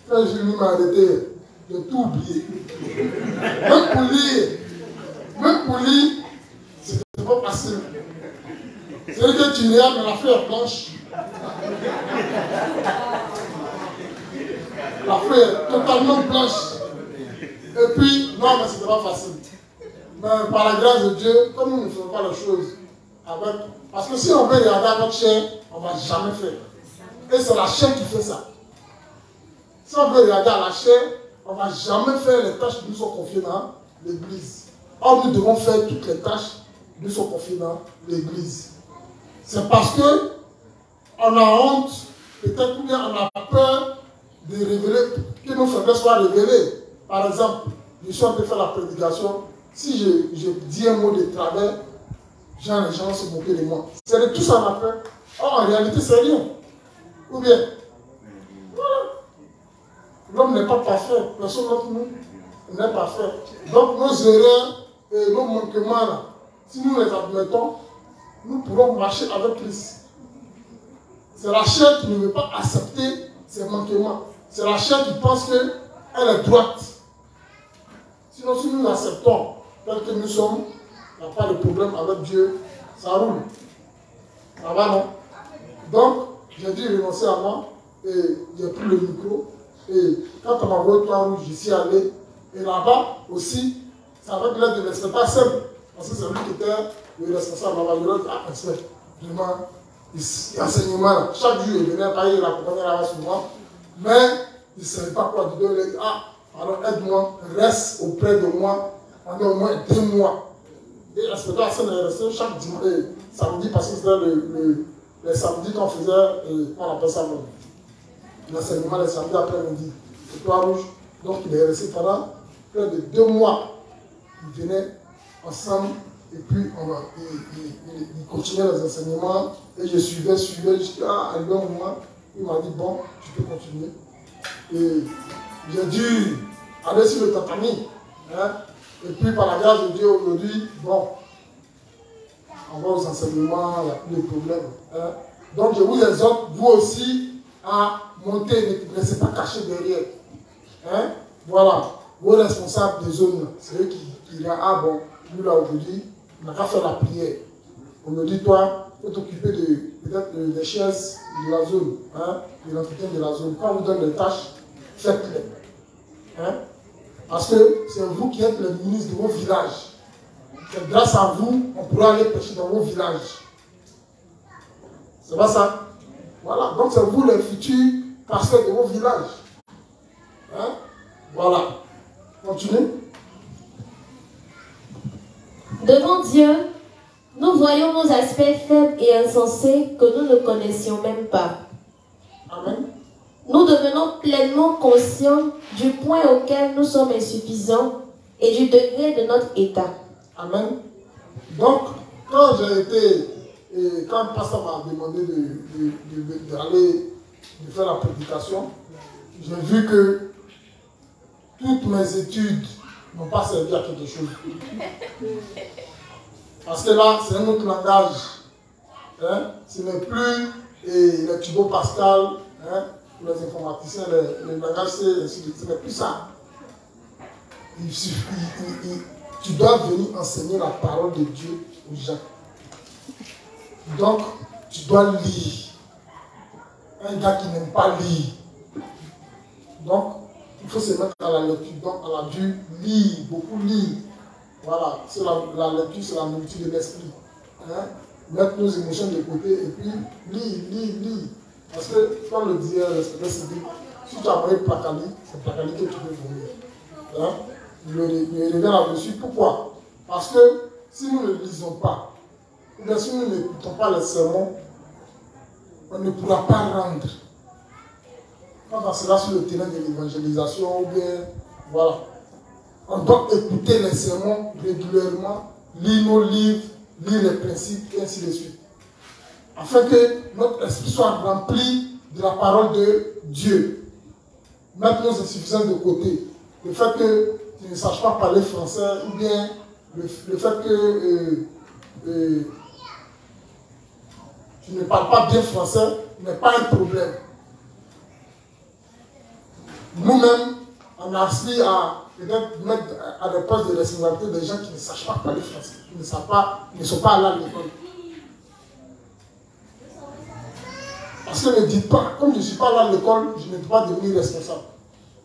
Quand je lui m'a arrêté, j'ai tout oublié. Même pour lire, c'était pas facile. C'est-à-dire que tu regardes, mais la feuille est blanche. La feuille est totalement blanche. Et puis, non, mais c'était pas facile. Mais par la grâce de Dieu, comme nous ne faisons pas les choses avec. Parce que si on veut regarder avec chair, on ne va jamais faire. Et c'est la chair qui fait ça. Si on veut regarder à la chair, on ne va jamais faire les tâches qui nous sont confiées dans l'église. Or, nous devons faire toutes les tâches qui nous sont confiées dans l'église. C'est parce que on a honte, peut-être bien on a peur de révéler, que nos faiblesses soient révélées. Par exemple, je suis en train de faire la prédication. Si je dis un mot de travers, les gens vont se moquer de moi. C'est de tout ça qu'on a peur. Or, en réalité, c'est rien. Ou bien, voilà. L'homme n'est pas parfait. Personne d'entre nous n'est parfait. Donc, nos erreurs et nos manquements, là, si nous les admettons, nous pourrons marcher avec Christ. C'est la chair qui ne veut pas accepter ces manquements. C'est la chair qui pense qu'elle est droite. Sinon, si nous acceptons tel que nous sommes, il n'y a pas de problème avec Dieu, ça roule. Ça va, non? Donc, j'ai dû renoncer à moi et j'ai pris le micro. Et quand on m'a envoyé Croix Rouge, j'y suis allé. Et là-bas aussi, c'est avec l'aide de l'inspecteur simple. Parce que c'est lui qui était le responsable. Là-bas, il a dit, ah, inspecteur, vraiment, l'enseignement, chaque jour, il venait tailler la première là-bas sur moi. Mais il ne savait pas quoi dire. Il a dit, ah, alors aide-moi, reste auprès de moi pendant au moins 2 mois. Et l'inspecteur Hassan est resté chaque dimanche, samedi, parce que c'était le samedi qu'on faisait, on appelle ça l'enseignement le samedi après-midi. C'est Croix Rouge. Donc il est resté pendant près de 2 mois. Ils venaient ensemble et puis il continuait les enseignements et je suivais jusqu'à un moment. Il m'a dit bon, tu peux continuer. Et j'ai dû aller sur le tatami. Hein? Et puis par la grâce de Dieu aujourd'hui, bon, on va aux enseignements, il n'y a plus de problème. Hein? Donc je vous exhorte, vous aussi, à monter, ne laissez pas cacher derrière. Hein? Voilà, vos responsables des zones, c'est eux qui disent, ah bon, nous là aujourd'hui, on n'a qu'à faire la prière. On me dit, toi, il faut t'occuper peut-être des chaises de la zone, hein, de l'entretien de la zone. Quand on vous donne des tâches, faites-les. Hein? Parce que c'est vous qui êtes le ministre de vos villages. C'est grâce à vous, on pourra aller pêcher dans vos villages. C'est pas ça? Voilà, donc c'est vous les futurs pasteurs de vos villages. Hein? Voilà. Continuez. Devant Dieu, nous voyons nos aspects faibles et insensés que nous ne connaissions même pas. Amen. Nous devenons pleinement conscients du point auquel nous sommes insuffisants et du degré de notre état. Amen. Donc, quand j'ai été, quand le pasteur m'a demandé d'aller faire la prédication, j'ai vu que toutes mes études n'ont pas servi à quelque chose. Parce que là, c'est un autre langage. Hein? Ce n'est plus les Thibaut Pascal, hein? Pour les informaticiens, le langage, ce n'est plus ça. Tu dois venir enseigner la parole de Dieu aux gens. Donc, tu dois lire. Un gars qui n'aime pas lire. Donc, il faut se mettre à la lecture. Donc, on a dû lire, beaucoup lire. Voilà, c'est la lecture, c'est la nourriture de l'esprit. Hein? Mettre nos émotions de côté et puis lire. Parce que, comme le disait le dit, si tu as envoyé Placali, c'est Placali que tu peux vomir. Hein? Je reviens là-dessus. Pourquoi? Parce que si nous ne lisons pas, ou bien si nous n'écoutons pas les sermons, on ne pourra pas rendre. Quand on sera sur le terrain de l'évangélisation, ou bien, voilà. On doit écouter les sermons régulièrement, lire nos livres, lire les principes, et ainsi de suite. Afin que notre esprit soit rempli de la parole de Dieu. Mettre nos insuffisances de côté. Le fait que tu ne saches pas parler français ou bien le fait que tu ne parles pas bien français n'est pas un problème. Nous-mêmes, on a appris à peut-être mettre à des postes de responsabilité des gens qui ne savent pas parler français, qui ne sont pas allés à l'école. Parce que ne dites pas, comme je ne suis pas allé à l'école, je ne peux pas devenir responsable.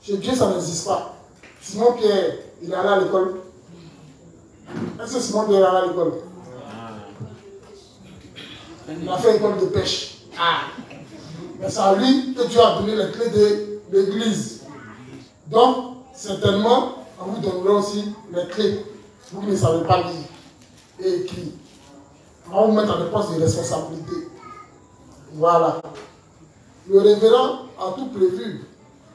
Chez Dieu, ça n'existe pas. Simon Pierre, il est allé à l'école. Est-ce que Simon Pierre est allé à l'école? Il a fait école de pêche. Mais c'est à lui que Dieu a donné les clés de l'église. Donc, certainement, on vous donnera aussi les clés. Vous qui ne savez pas lire et écrire. On va vous mettre à des postes de responsabilité. Voilà. Le révérend a tout prévu.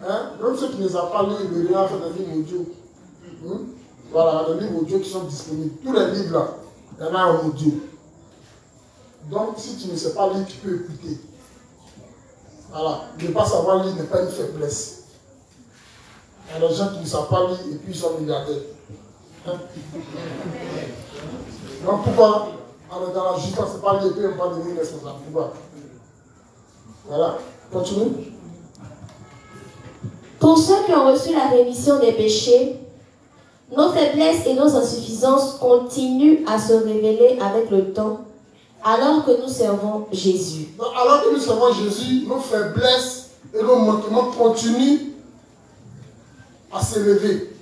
Même ceux qui ne savent pas lire, le révérend a fait des livres audio. Voilà, des livres audio qui sont disponibles. Tous les livres là, il y en a en audio. Donc, si tu ne sais pas lire, tu peux écouter. Voilà. Ne pas savoir lire n'est pas une faiblesse. Il y a des gens qui ne savent pas lire et puis ils sont milliardaires. Donc, pourquoi on est dans la justice, on ne sait pas lire et puis on ne peut pas devenir responsable? Pourquoi? Voilà. Continue. Pour ceux qui ont reçu la rémission des péchés, nos faiblesses et nos insuffisances continuent à se révéler avec le temps, alors que nous servons Jésus. Donc, alors que nous servons Jésus, nos faiblesses et nos manquements continuent à s'élever.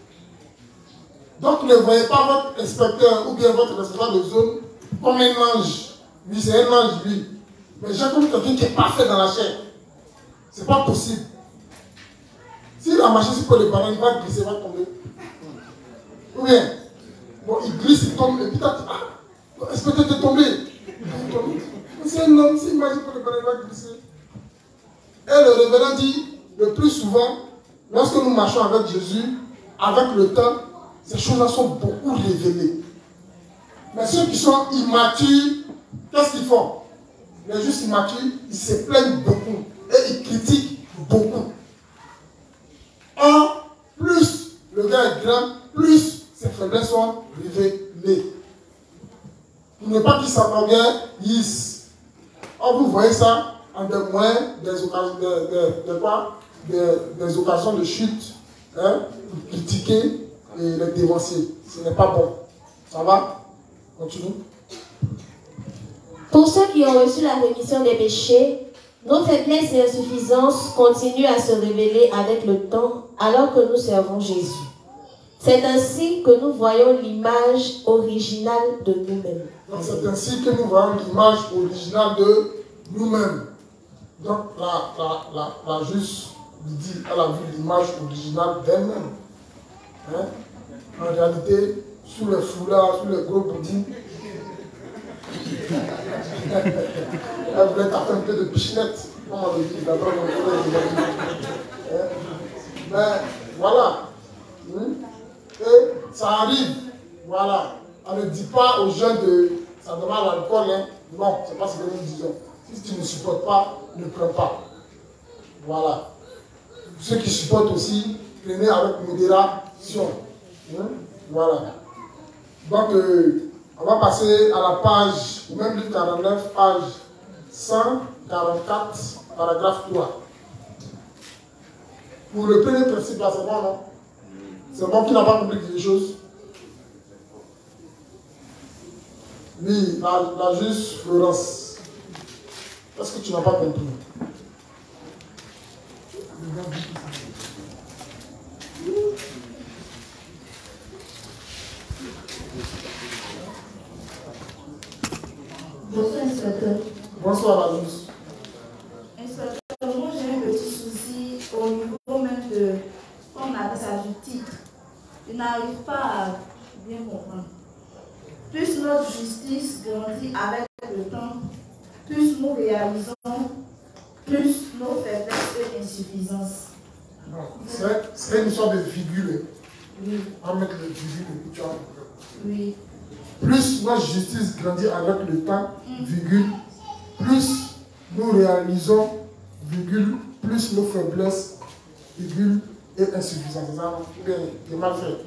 Donc, ne voyez pas votre inspecteur ou bien votre responsable de zone comme un ange. Lui, c'est un ange, lui. Mais j'ai comme quelqu'un qui est parfait dans la chair. C'est pas possible. S'il a marché sur les ballons, il va glisser, il va tomber. Ou bien, bon, il glisse, il tombe, et puis tu dis, est-ce que tu es tombé? C'est un homme, s'il marche sur les ballons, il va glisser. Et le révérend dit, le plus souvent, lorsque nous marchons avec Jésus, avec le temps, ces choses-là sont beaucoup révélées. Mais ceux qui sont immatures, qu'est-ce qu'ils font? Les justes immatures, ils se plaignent beaucoup et ils critiquent beaucoup. Or, plus le gars est grand, plus ses faiblesses sont révélées. Pour ne pas qu'il s'enorgueillisse. Or, vous voyez ça en des moyens, des occasions de chute, pour critiquer et les dénoncer. Ce n'est pas bon. Ça va? Continue. Pour ceux qui ont reçu la rémission des péchés, nos faiblesses et insuffisances continuent à se révéler avec le temps, alors que nous servons Jésus. C'est ainsi que nous voyons l'image originale de nous-mêmes. Donc c'est ainsi que nous voyons l'image originale de nous-mêmes. Donc la juste lui dit, elle a vu l'image originale d'elle-même. En réalité, sous les foulards, sous les gros boubous, elle voulait taper un peu de pichenette, comme on le dit, d'abord mais voilà. Et ça arrive, voilà. On ne dit pas aux jeunes de ça demande l'alcool, non, c'est pas ce que nous disons. Si tu ne supportes pas, ne prends pas. Voilà. Ceux qui supportent aussi, prenez avec modération. Voilà. Donc, on va passer à la page, au même livre 49, page 144, paragraphe 3. Pour le premier principe, là, c'est bon, non? C'est bon qui n'a pas compris quelque chose? Oui, la juste Florence. Est-ce que tu n'as pas compris? Bonsoir, inspecteur. Bonsoir, la juste. Inspecteur, moi j'ai un petit souci au niveau même de, comme on appelle ça, du titre. Je n'arrive pas à bien comprendre. Plus notre justice grandit avec le temps, plus nous réalisons, plus nos faiblesses et insuffisances. C'est une sorte de virgule. Oui. On va mettre le virgule et puis tu as un problème. Oui. Plus notre justice grandit avec le temps, virgule, plus nous réalisons virgule, plus nos faiblesses, virgule, et insuffisance. C'est mal fait.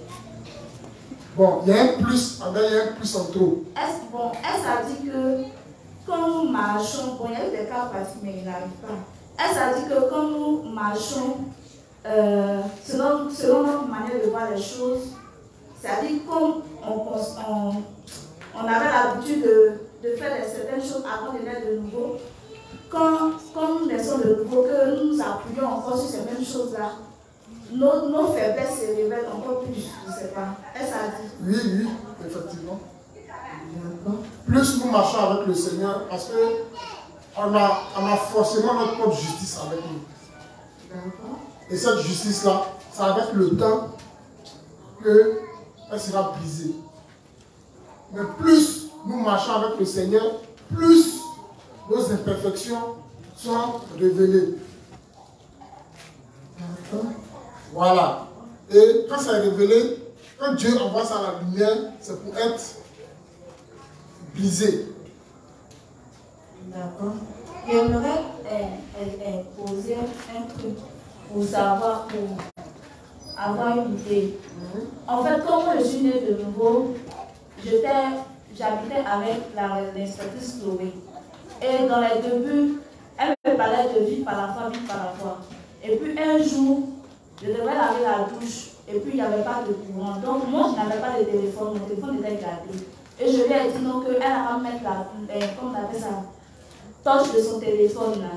Bon, il y a un plus, il y a un plus en trop. Est-ce a dit que quand nous marchons, bon, il y a eu des cas pratiques, mais il n'arrive pas. Est-ce a dit que quand nous marchons, selon notre manière de voir les choses, c'est-à-dire comme on avait l'habitude de faire certaines choses avant de naître de nouveau, quand nous naissons de nouveau, que nous nous appuyons encore sur ces mêmes choses-là, nos faiblesses se révèlent encore plus, je ne sais pas. Est-ce à dire? Oui, effectivement. Plus nous marchons avec le Seigneur, parce qu'on a forcément notre propre justice avec nous. Et cette justice-là, c'est avec le temps qu'elle sera brisée. Mais plus nous marchons avec le Seigneur, plus nos imperfections sont révélées. Voilà. Et quand c'est révélé, quand Dieu envoie ça à la lumière, c'est pour être brisé. D'accord. J'aimerais poser un truc pour savoir, pour avoir une idée. En fait, quand je suis née de nouveau, j'habitais avec l'inspectrice Chloé. Et dans les débuts, elle me parlait de vivre par la foi, vivre par la foi. Et puis un jour, je devais laver la douche et puis il n'y avait pas de courant. Donc moi, je n'avais pas de téléphone, mon téléphone était gardé. Et je lui ai dit non, qu'elle a pas mettre comme on appelle ça, torche de son téléphone là,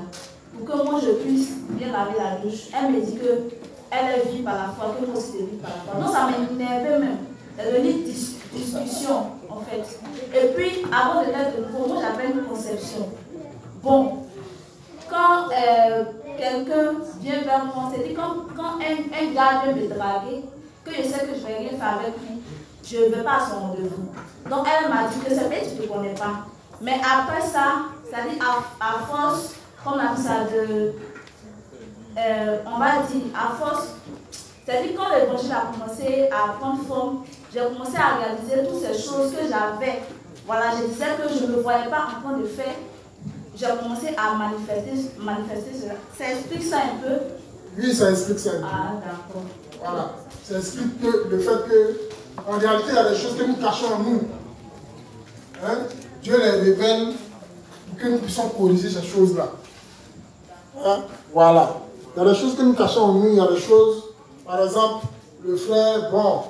pour que moi je puisse bien laver la douche. Elle me dit qu'elle est vie par la foi, que moi aussi je vis par la foi. Donc ça m'énervait même. C'est devenu discussion en fait. Et puis avant de naître de nouveau, moi j'avais une conception. Bon, quand quelqu'un vient vers moi, c'est-à-dire quand un gars vient me draguer, que je sais que je ne vais rien faire avec lui, je ne vais pas à son rendez-vous. Donc elle m'a dit que c'est vrai que tu ne te connais pas. Mais après ça, c'est-à-dire à force, comme on appelle ça, on va dire, à force, c'est-à-dire quand l'évangile a commencé à prendre forme, j'ai commencé à réaliser toutes ces choses que j'avais. Voilà, je disais que je ne me voyais pas en train de faire. J'ai commencé à manifester cela. Ça explique ça un peu? Oui, ça explique ça un peu. Ah, d'accord. Voilà. Ça explique que le fait que, en réalité, il y a des choses que nous cachons en nous. Hein? Dieu les révèle pour que nous puissions corriger ces choses-là. Hein? Voilà. Il y a des choses que nous cachons en nous, il y a des choses, par exemple, le frère, bon.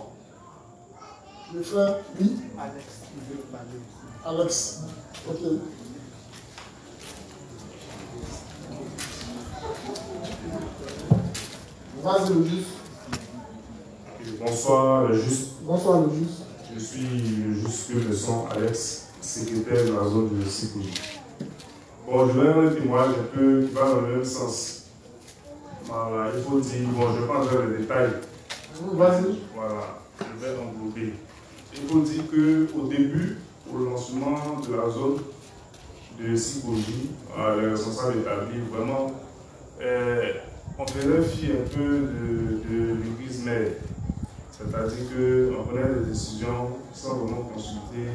Le frère, oui? Alex. Ok. Vas-y, le juste. Bonsoir, le juste. Bonsoir, le juste. Je suis le juste que le son Alex, secrétaire de la zone de Sikouji. Bon, je vais rendre un témoignage un peu qui va dans le même sens. Voilà, il faut dire, bon, je ne vais pas entrer dans les détails. Vas-y. Voilà, je vais englober. Il faut dire qu'au début, au lancement de la zone de Sikouji, les responsables établis, vraiment, on faisait fi un peu de l'église mère. C'est-à-dire qu'on prenait des décisions sans vraiment consulter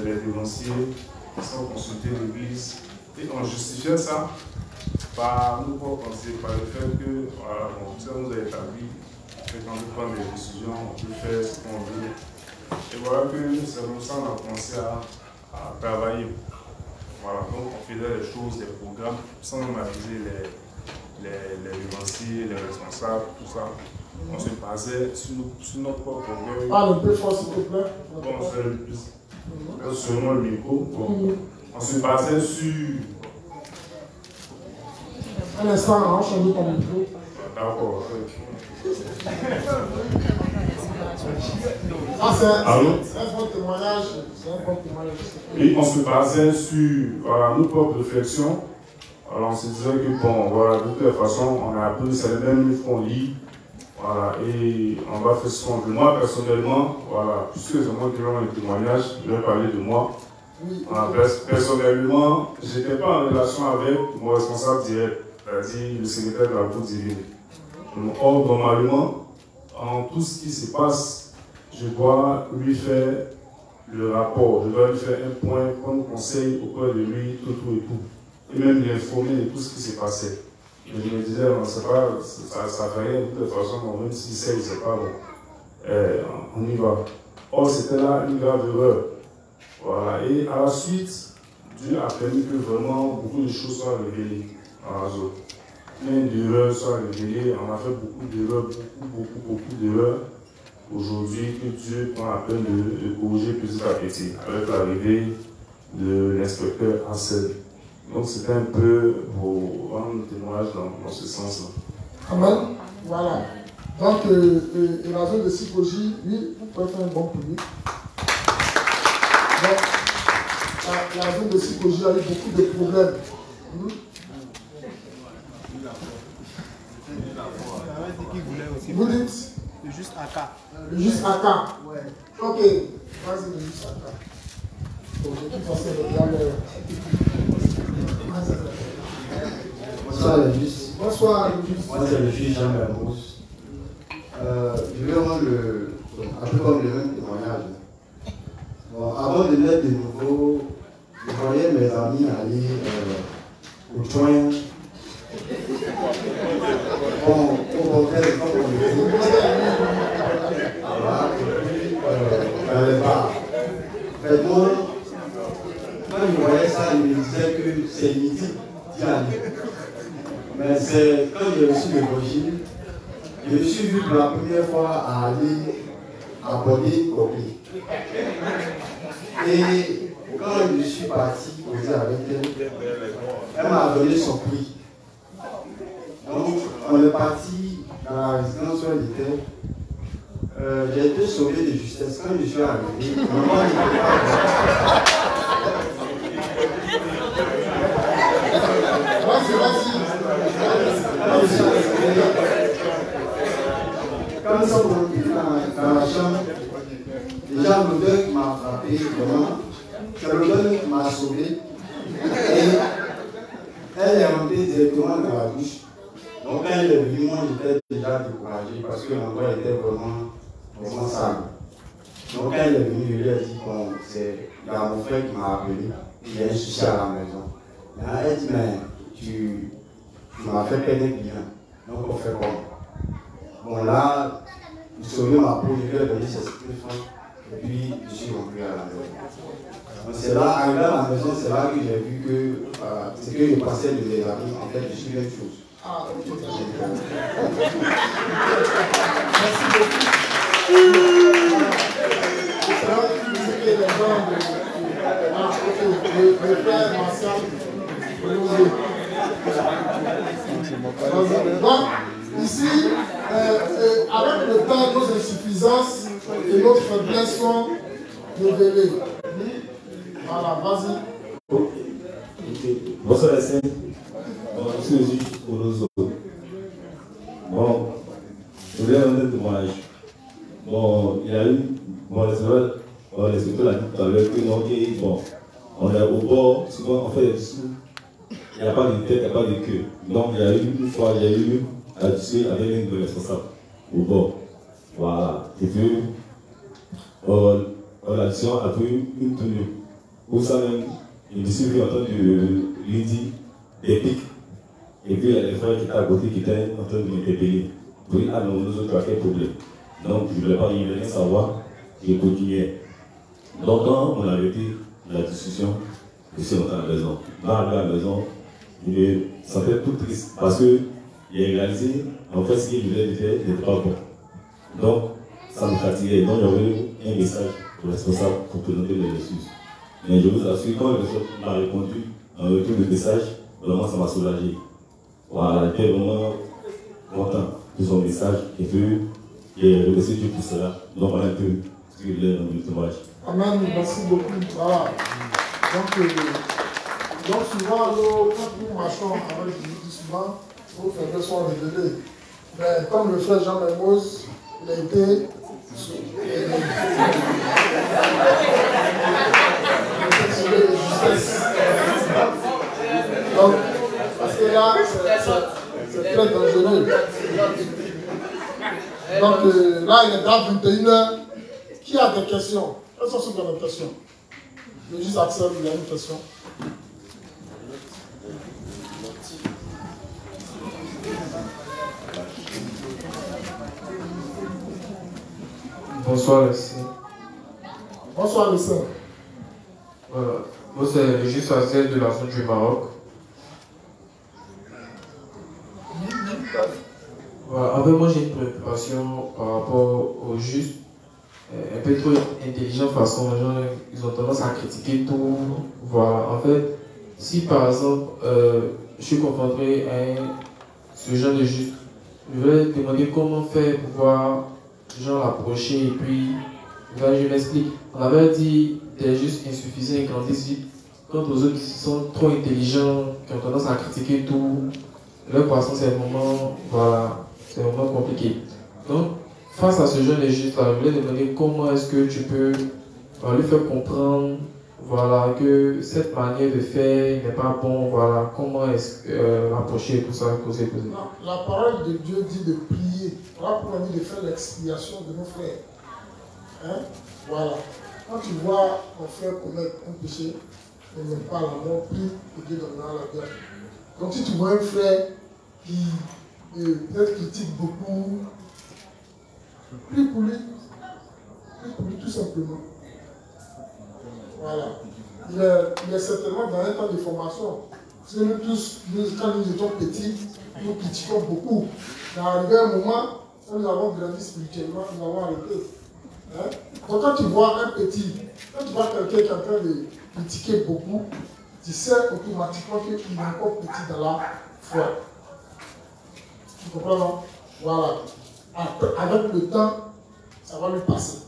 les dénonciers, sans consulter l'église. Et on justifiait ça par nos propres pensées, par le fait que voilà, bon, ça nous a établi que quand on prend des décisions, on peut faire ce qu'on veut. Et voilà que c'est comme ça qu'on a commencé à travailler. Voilà, donc on faisait des choses, des programmes, sans aviser les dénonciers, les responsables, tout ça. On se basait sur notre propre orgueil. Parle un peu fort, s'il te plaît. Bon, c'est le plus. Seulement le micro. Bon. On se basait sur. Un instant, on change ton micro. D'accord. Ah, c'est un bon témoignage. Et on se basait sur voilà, nos propres réflexions. Alors on se disait que bon, voilà, de toute façon, on a appris, c'est le même livre qu'on lit. Voilà, et on va faire ce qu'on veut. Moi, personnellement, voilà, puisque c'est moi qui rends le témoignage, je vais parler de moi. Voilà, personnellement, je n'étais pas en relation avec mon responsable direct, c'est-à-dire le secrétaire de la Cour divine. Or, normalement, en tout ce qui se passe, je dois lui faire le rapport, je dois lui faire un point, prendre conseil auprès de lui, tout et tout. et même l'informer de tout ce qui s'est passé. Mais je me disais, on ne sait pas, ça fait rien, de toute façon, même si c'est, il ne sait pas, bon, on y va. Or, c'était là une grave erreur. Voilà. Et à la suite, Dieu a permis que vraiment beaucoup de choses soient révélées dans la zone. Plein d'erreurs soient révélées. On a fait beaucoup d'erreurs, beaucoup d'erreurs. Aujourd'hui, que Dieu prend la peine de corriger petit à petit, avec l'arrivée de l'inspecteur Hassel. Donc, c'était un peu pour rendre témoignage dans ce sens-là. Amen. Voilà. Donc, la zone de psychologie, oui, vous pouvez faire un bon public. Donc, la zone de psychologie a eu beaucoup de problèmes. Vous dites le juste AK. Le juste AK. Ouais. Ok. Vas-y, le juste AK. Bon, de toute façon, bonsoir le juste. Bonsoir le juste. Moi c'est le juge Jean Mermoz. Je vais rendre un peu comme le même témoignage. Bon, avant de naître de nouveau, je voyais mes amis aller au joint. Bon, au contraire, comme on le dit, voilà, dans les bars. Mais moi, quand je voyais ça, je me disais que c'est inutile d'y aller. Mais c'est quand j'ai reçu l'évangile, je me suis vu pour la première fois à aller aborder Kopi. Et quand je suis parti causer avec elle m'a donné son prix. Donc, on est parti dans la résidence où elle était. J'ai été sauvé de justesse. Quand je suis arrivé, maman n'était pas. Quand nous sommes rentrés dans la chambre, déjà l'odeur qui m'a frappé, vraiment, c'est l'odeur qui m'a sauvé. Et elle est rentrée directement dans la douche. Donc quand elle est venue, moi j'étais déjà découragé parce que l'endroit était vraiment sale. Donc quand elle est venue, je lui ai dit, bon, il y a mon frère qui m'a appelé, il y a un souci à la maison. Maintenant, elle dit, mais tu m'as fait perdre un client. Donc on fait comment? Bon là, pour sauver ma peau, je lui ai donné ses francs et puis je suis rentré à la maison. Donc c'est là, arrivé à la maison, c'est là que j'ai vu que ce que je passais de mes amis, en fait, je suis une chose. Ah, ok. Merci beaucoup. Donc, ici, avec le temps, nos insuffisances et notre faiblesse sont révélées. Voilà, vas-y. Bonsoir, les saints. Bon, je suis aussi pour nous autres. Bon, je voulais rendre un témoignage. Bon, il y a eu, bon, l'inspecteur l'a dit tout à l'heure que non, okay, bon, on est au bord, souvent on fait des dessous, il n'y a pas de tête, il n'y a pas de queue. Donc, il y a eu une fois, il y a eu à discuter avec l'un de responsables au bord. Voilà. Et puis, l'addition a pris une tenue. Pour ça même, il me suis entendu lui dire des pics. Et puis il y a des frères qui étaient à côté qui étaient en train de m'interpeller. Oui, ah non, nous autres, tu as quel problème? Donc je ne voulais pas rien savoir et continuer. Donc quand on a arrêté la discussion, je suis rentré à la maison. Dans la maison, je me sentais tout triste parce que j'ai réalisé en fait ce qu'il voulait faire n'était pas bon. Donc ça me fatiguait. Donc j'avais un message au responsable pour présenter les excuses. Mais je vous assure, quand le responsable m'a répondu en retour de message, vraiment ça m'a soulagé. Voilà, j'étais vraiment content de son message et puis j'ai remercié Dieu pour cela. Donc voilà un peu ce qu'il est dans le témoignage. Amen, merci beaucoup. Voilà. Donc souvent, quand nous marchons avec Jésus, souvent, nos faiblesses sont révélées. Mais comme le frère Jean Mermoz, il a été donc, parce que là, c'est très dangereux. Donc là, il est dans 21h. Qui a des questions? Quelles sont ceux qui ont des questions? Le juge Axel, il y a une question. Bonsoir le Saint. Bonsoir le Saint. Voilà. Moi c'est le juste à celle de la zone du Maroc. Voilà. En fait, moi j'ai une préoccupation par rapport au juste. Un peu trop intelligent façon, les gens ils ont tendance à critiquer tout. Voilà. En fait, si par exemple je suis confronté à ce genre de juste, je vais demander comment faire pour pouvoir l'approcher et puis je m'explique. On avait dit des justes insuffisants et grandissent quant aux autres qui sont trop intelligents, qui ont tendance à critiquer tout. Leur croissance c'est vraiment, voilà, c'est vraiment compliqué. Donc face à ce genre de juste là, je voulais demander comment est-ce que tu peux lui faire comprendre, voilà, que cette manière de faire n'est pas bon, voilà, comment est-ce l'approcher, tout ça, causer. La parole de Dieu dit de prier. Là, pour nous de faire l'expiation de nos frères. Hein? Voilà. Quand tu vois ton frère commettre un péché, il n'aime pas la mort, prie et Dieu donnera la guerre. Donc si tu vois un frère qui peut-être critique beaucoup, prie pour lui. Prie pour lui tout simplement. Voilà. Il est certainement dans un temps de formation. Parce que nous tous, quand nous étions petits, nous critiquons beaucoup. Mais arrivé un moment, quand nous avons grandi spirituellement, nous avons arrêté. Hein? Donc quand tu vois un petit, quand tu vois quelqu'un qui est en train de critiquer beaucoup, tu sais automatiquement qu'il est encore petit dans la foi. Tu comprends, non? Voilà. Après, avec le temps, ça va lui passer.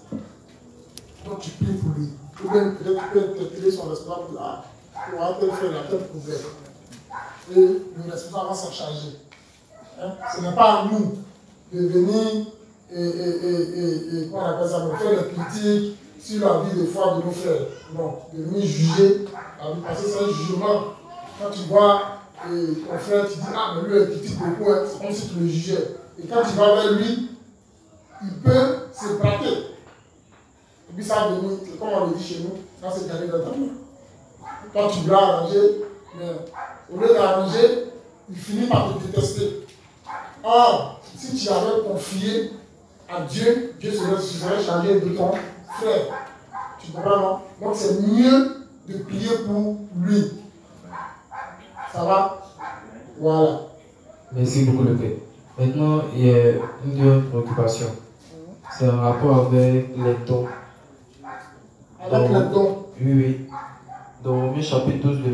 Donc tu pries pour lui. Ou bien peut-être tu peux interpeller son responsable là, pour avoir fait la tête couverte. Et le responsable va s'en charger. Hein? Ce n'est pas à nous de venir et qu'on appelle ça, de faire des critiques sur la vie de foi de nos frères. Non, de venir juger, parce que c'est un jugement. Quand tu vois ton frère, tu dis ah mais lui il critique beaucoup, hein, c'est comme si tu le jugeais. Et quand tu vas vers lui, il peut se braquer. Et puis ça venir, c'est comme on le dit chez nous, ça c'est gagné dans ta main. Quand tu dois arranger, mais au lieu d'arranger, il finit par te détester. Or, si tu avais confié à Dieu, Dieu serait chargé de ton frère. Tu comprends, non? Donc c'est mieux de prier pour lui. Ça va? Voilà. Merci beaucoup le Père. Maintenant, il y a une deuxième préoccupation. C'est un rapport avec les dons. Avec les dons? Oui, oui. Dans Romains chapitre 12, le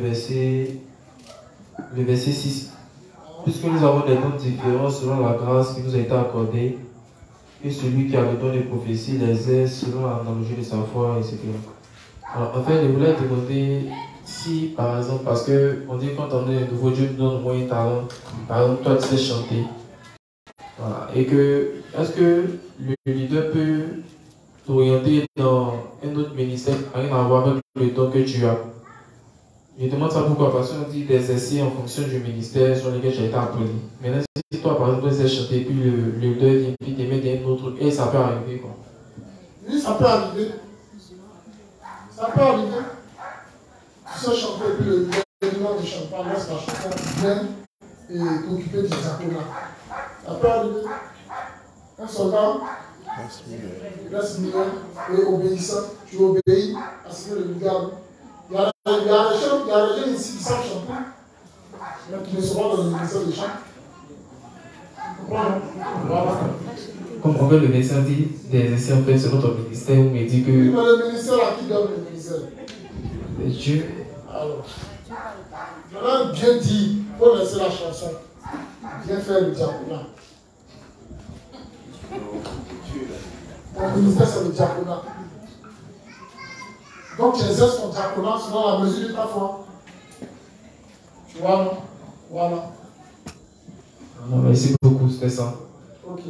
verset 6. Puisque nous avons des dons différents selon la grâce qui nous a été accordée, et celui qui a le don de prophétie les aide selon l'analogie de sa foi, etc. Alors, en fait, je voulais demander si, par exemple, parce qu'on dit quand on est un nouveau, Dieu nous donne moins de talent. Par exemple, toi, tu sais chanter. Voilà. Et que, est-ce que le leader peut t'orienter dans un autre ministère qui n'a rien à voir avec le don que tu as? Je demande ça pourquoi? Parce qu'on dit des essais en fonction du ministère sur lequel j'ai été appelé. Maintenant, si toi, par exemple, tu sais chanter, puis le leader vient, puis te met dans un autre truc, et ça peut arriver, quoi. Oui, ça peut arriver. Ça peut arriver. Tu sais chanter, puis le leader ne chante pas, laisse la chanson bien et t'occuper du diaconat. Ça peut arriver. Un soldat, il reste mineur et obéissant. Tu obéis à ce que le leader. Il y a des gens ici qui savent chanter, mais qui ne sont pas dans le ministère des chants. Voilà. Comme on veut le médecin dit, des essais en fait selon ton ministère, on me dit que. Oui, mais le ministère, à qui donne le ministère? Dieu. Alors, je leur bien dit, il faut laisser la chanson, bien faire le diaconat. Mon ministère, c'est le diaconat. Donc, tu exerces ton diaconat selon la mesure de ta foi. Tu vois, non? Voilà. Non, merci beaucoup, c'était ça. Ok.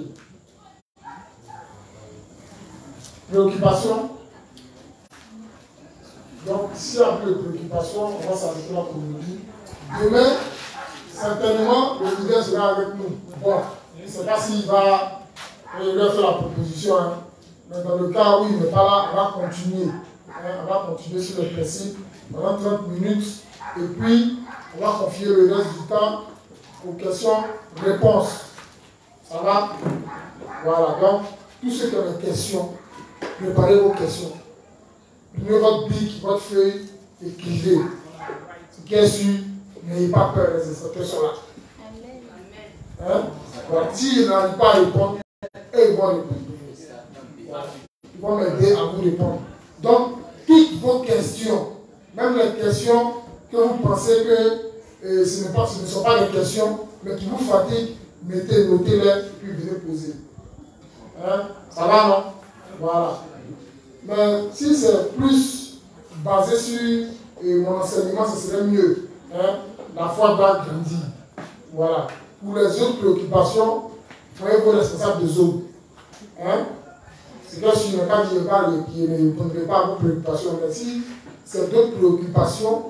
Préoccupation. Donc, s'il n'y a plus de préoccupation, on va s'arrêter là pour aujourd'hui. Demain, certainement, le leader sera avec nous. Bon, je ne sais pas s'il va faire la proposition, hein. Mais dans le cas où il n'est pas là, on va continuer. On va continuer sur le principe pendant 30 minutes. Et puis, on va confier le reste du temps aux questions-réponses. Ça va? Voilà. Donc, tous ceux qui ont des questions, préparez vos questions. Prenez votre bic, votre feuille, écrivez. Ce qui est sûr, n'ayez pas peur, les instructeurs sont là. Hein? Voilà. S'ils n'arrivent pas à répondre, ils vont répondre. Ils vont m'aider à vous répondre. Donc, toutes vos questions, même les questions que vous pensez que ce ne sont pas des questions, mais qui vous fatiguent, notez-les, puis venez poser. Hein? Ça va, non? Voilà. Mais si c'est plus basé sur mon enseignement, ce serait mieux. Hein? La foi doit grandir. Voilà. Pour les autres préoccupations, soyez vos responsables de zone. Hein? C'est que je n'ai pas dit qui ne répondrai pas à vos préoccupations. Mais si c'est d'autres préoccupations,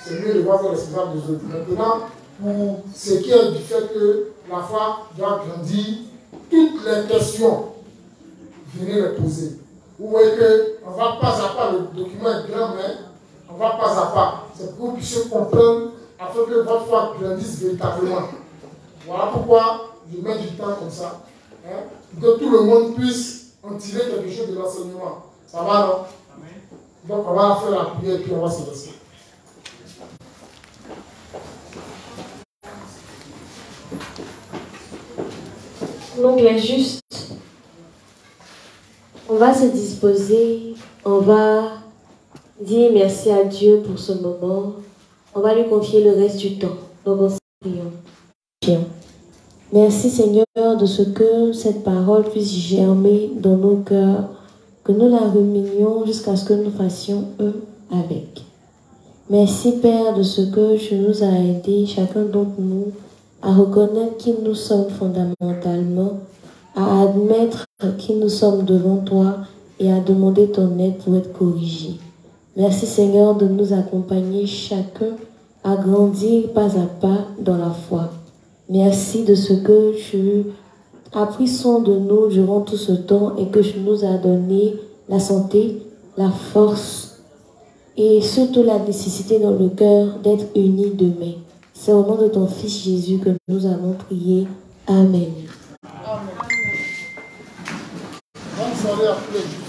c'est mieux de voir vos responsables de zone. Maintenant, pour ce qui est du fait que la foi doit grandir, toutes les questions, venez les poser. Vous voyez qu'on va pas à pas, le document est grand, mais on va pas à pas. C'est pour que vous puissiez comprendre afin que votre foi grandisse véritablement. Voilà pourquoi je mets du temps comme ça. Hein, pour que tout le monde puisse en tirer quelque chose de l'enseignement. Ça va, non? Donc on va faire la prière et puis on va se laisser. Donc les justes, on va se disposer, on va dire merci à Dieu pour ce moment, on va lui confier le reste du temps. Donc on prions. Merci Seigneur de ce que cette parole puisse germer dans nos cœurs, que nous la ruminions jusqu'à ce que nous fassions un avec. Merci Père de ce que tu nous as aidés, chacun d'entre nous, à reconnaître qui nous sommes fondamentalement, à admettre qui nous sommes devant toi et à demander ton aide pour être corrigés. Merci Seigneur de nous accompagner chacun à grandir pas à pas dans la foi. Merci de ce que tu as pris soin de nous durant tout ce temps et que tu nous as donné la santé, la force et surtout la nécessité dans le cœur d'être unis demain. C'est au nom de ton Fils Jésus que nous avons prié. Amen. Bonne soirée à tous les